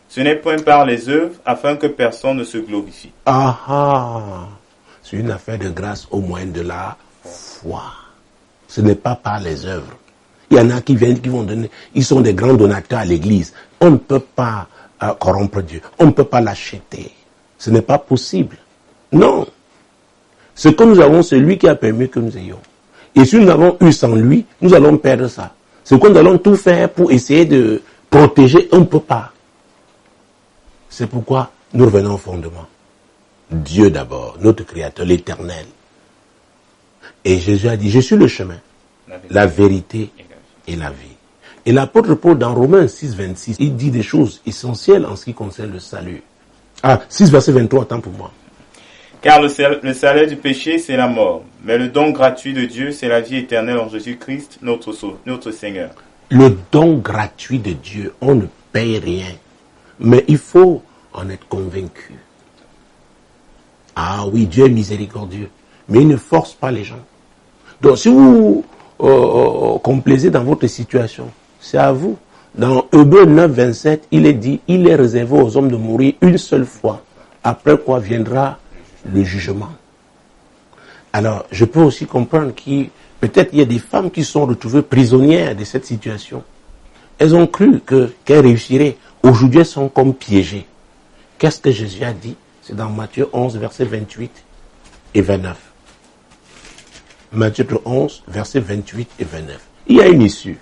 Ce n'est point par les œuvres, afin que personne ne se glorifie. C'est une affaire de grâce au moyen de la foi. Ce n'est pas par les œuvres. Il y en a qui viennent, qui vont donner, ils sont des grands donateurs à l'église. On ne peut pas corrompre Dieu. On ne peut pas l'acheter. Ce n'est pas possible. Non. Ce que nous avons, c'est lui qui a permis que nous ayons. Et si nous avons eu sans lui, nous allons perdre ça. C'est que nous allons tout faire pour essayer de protéger. On ne peut pas. C'est pourquoi nous revenons au fondement. Dieu d'abord, notre Créateur, l'Éternel. Et Jésus a dit, je suis le chemin, la vérité et la vie. Et l'apôtre Paul, dans Romains 6, 26, il dit des choses essentielles en ce qui concerne le salut. 6, verset 23, attends pour moi. Car le salaire du péché, c'est la mort. Mais le don gratuit de Dieu, c'est la vie éternelle en Jésus-Christ, notre Seigneur. Le don gratuit de Dieu, on ne paye rien. Mais il faut en être convaincu. Ah oui, Dieu est miséricordieux. Mais il ne force pas les gens. Donc si vous complaisez dans votre situation, c'est à vous. Dans Hébreux 9, 27, il est dit, il est réservé aux hommes de mourir une seule fois. Après quoi viendra le jugement. Alors, je peux aussi comprendre qu'il peut-être y a des femmes qui sont retrouvées prisonnières de cette situation. Elles ont cru qu'elles réussiraient. Aujourd'hui, elles sont comme piégées. Qu'est-ce que Jésus a dit? C'est dans Matthieu 11, versets 28 et 29. Matthieu 11, versets 28 et 29. Il y a une issue.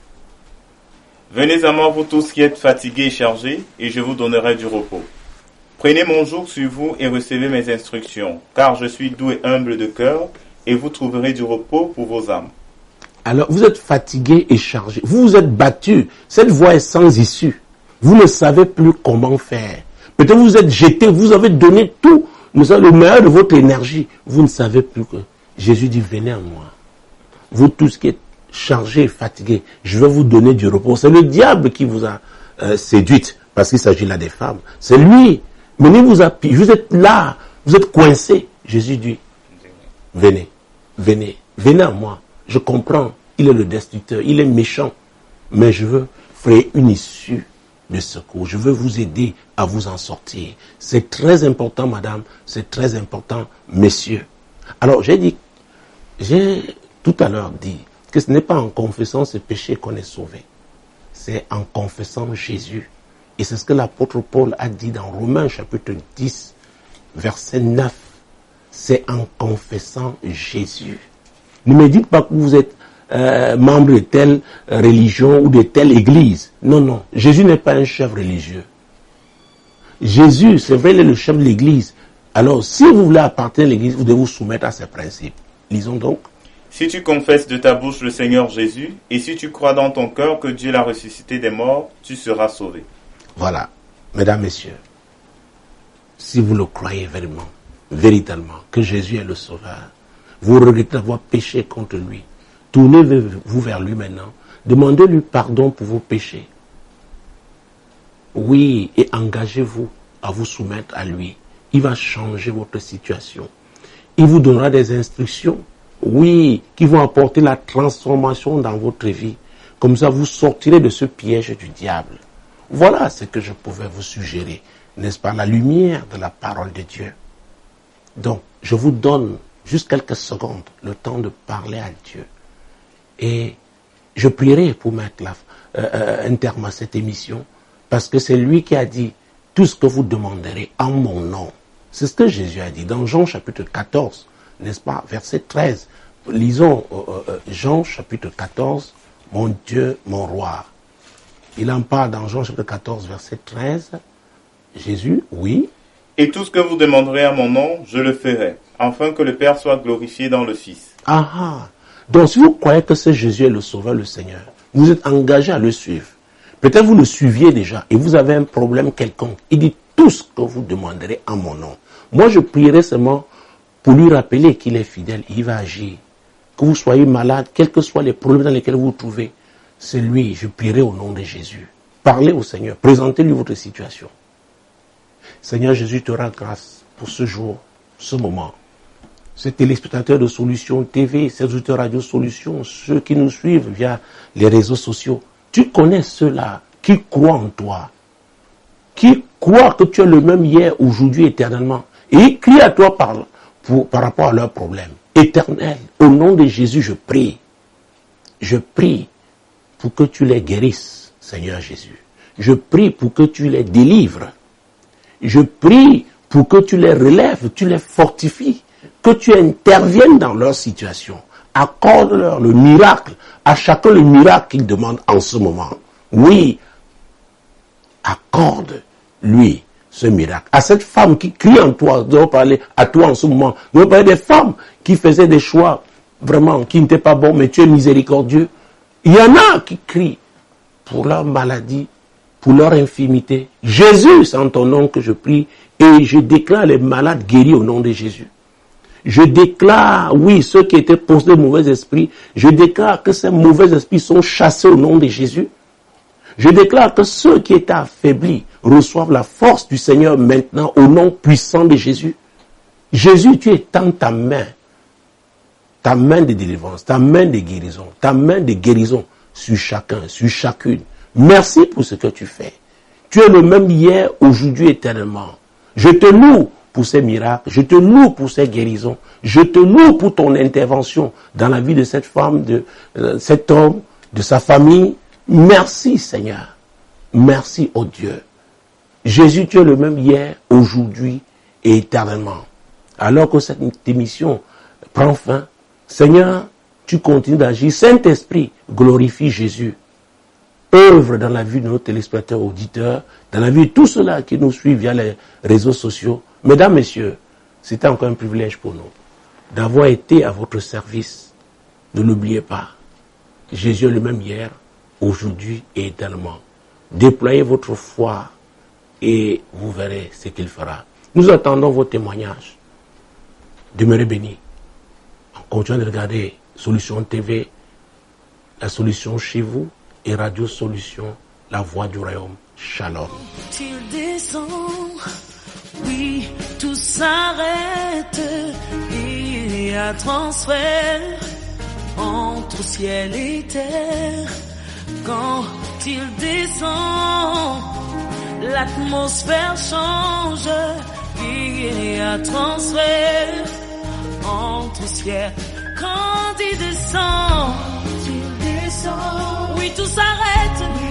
Venez à moi, vous tous qui êtes fatigués et chargés, et je vous donnerai du repos. Prenez mon joug sur vous et recevez mes instructions, car je suis doux et humble de cœur, et vous trouverez du repos pour vos âmes. Alors, vous êtes fatigués et chargés. Vous vous êtes battus. Cette voie est sans issue. Vous ne savez plus comment faire. Peut-être vous êtes jeté, vous avez donné tout, le meilleur de votre énergie. Vous ne savez plus que Jésus dit, venez à moi. Vous tous qui êtes chargés et fatigués, je vais vous donner du repos. C'est le diable qui vous a séduite, parce qu'il s'agit là des femmes. C'est lui. Mais il vous a pris. Vous êtes là, vous êtes coincés. Jésus dit, venez, venez, venez à moi. Je comprends, il est le destructeur, il est méchant. Mais je veux faire une issue de secours. Je veux vous aider à vous en sortir. C'est très important, madame. C'est très important, messieurs. Alors, j'ai tout à l'heure dit que ce n'est pas en confessant ses péchés qu'on est sauvé. C'est en confessant Jésus. Et c'est ce que l'apôtre Paul a dit dans Romains chapitre 10, verset 9. C'est en confessant Jésus. Ne me dites pas que vous êtes membre de telle religion ou de telle église. Non, non. Jésus n'est pas un chef religieux. Jésus, c'est vrai, il est le chef de l'église. Alors, si vous voulez appartenir à l'église, vous devez vous soumettre à ses principes. Lisons donc. Si tu confesses de ta bouche le Seigneur Jésus, et si tu crois dans ton cœur que Dieu l'a ressuscité des morts, tu seras sauvé. Voilà. Mesdames, messieurs, si vous le croyez vraiment, véritablement, que Jésus est le Sauveur, vous regrettez d'avoir péché contre lui, tournez-vous vers lui maintenant, demandez-lui pardon pour vos péchés. Oui, et engagez-vous à vous soumettre à lui. Il va changer votre situation. Il vous donnera des instructions, oui, qui vont apporter la transformation dans votre vie. Comme ça, vous sortirez de ce piège du diable. Voilà ce que je pouvais vous suggérer, n'est-ce pas, la lumière de la parole de Dieu. Donc, je vous donne juste quelques secondes, le temps de parler à Dieu. Et je prierai pour mettre un terme à cette émission, parce que c'est lui qui a dit, tout ce que vous demanderez en mon nom. C'est ce que Jésus a dit dans Jean chapitre 14, n'est-ce pas, verset 13. Lisons Jean chapitre 14, mon Dieu, mon roi. Il en parle dans Jean chapitre 14, verset 13. Jésus, oui. Et tout ce que vous demanderez à mon nom, je le ferai, afin que le Père soit glorifié dans le Fils. Donc si vous croyez que c'est Jésus est le Sauveur, le Seigneur, vous êtes engagé à le suivre. Peut-être vous le suiviez déjà et vous avez un problème quelconque. Il dit tout ce que vous demanderez en mon nom. Moi je prierai seulement pour lui rappeler qu'il est fidèle, il va agir. Que vous soyez malade, quels que soient les problèmes dans lesquels vous vous trouvez, c'est lui, je prierai au nom de Jésus. Parlez au Seigneur, présentez-lui votre situation. Seigneur Jésus te rend grâce pour ce jour, ce moment. Ces téléspectateurs de Solutions TV, ces auditeurs Radio Solutions, ceux qui nous suivent via les réseaux sociaux, tu connais ceux-là qui croient en toi, qui croient que tu es le même hier, aujourd'hui, éternellement. Et ils crient à toi par rapport à leurs problèmes. Éternel, au nom de Jésus, je prie. Je prie pour que tu les guérisses, Seigneur Jésus. Je prie pour que tu les délivres. Je prie pour que tu les relèves, tu les fortifies, que tu interviennes dans leur situation. Accorde-leur le miracle, à chacun le miracle qu'il demande en ce moment. Oui, accorde-lui ce miracle. À cette femme qui crie en toi, nous allons parler à toi en ce moment. Nous allons parler des femmes qui faisaient des choix vraiment qui n'étaient pas bons, mais tu es miséricordieux. Il y en a qui crient pour leur maladie, pour leur infirmité. Jésus, c'est en ton nom que je prie et je déclare les malades guéris au nom de Jésus. Je déclare, oui, ceux qui étaient possédés de mauvais esprits, je déclare que ces mauvais esprits sont chassés au nom de Jésus. Je déclare que ceux qui étaient affaiblis reçoivent la force du Seigneur maintenant au nom puissant de Jésus. Jésus, tu étends ta main de délivrance, ta main de guérison sur chacun, sur chacune. Merci pour ce que tu fais. Tu es le même hier, aujourd'hui, éternellement. Je te loue pour ces miracles, je te loue pour ces guérisons, je te loue pour ton intervention dans la vie de cette femme, de cet homme, de sa famille. Merci Seigneur. Merci oh Dieu. Jésus, tu es le même hier, aujourd'hui et éternellement. Alors que cette émission prend fin, Seigneur, tu continues d'agir. Saint-Esprit, glorifie Jésus. Œuvre dans la vie de nos téléspectateurs, auditeurs, dans la vie de tous ceux-là qui nous suivent via les réseaux sociaux. Mesdames, Messieurs, c'était encore un privilège pour nous d'avoir été à votre service. Ne l'oubliez pas. Jésus est le même hier, aujourd'hui et éternellement. Déployez votre foi et vous verrez ce qu'il fera. Nous attendons vos témoignages. Demeurez bénis. En continuant de regarder Solutions TV, la solution chez vous et Radio Solution, la voix du royaume. Shalom. Il descend, oui, tout s'arrête. Il y a transfert entre ciel et terre. Quand il descend, l'atmosphère change. Il y a transfert entre ciel. Quand il descend, oui, tout s'arrête.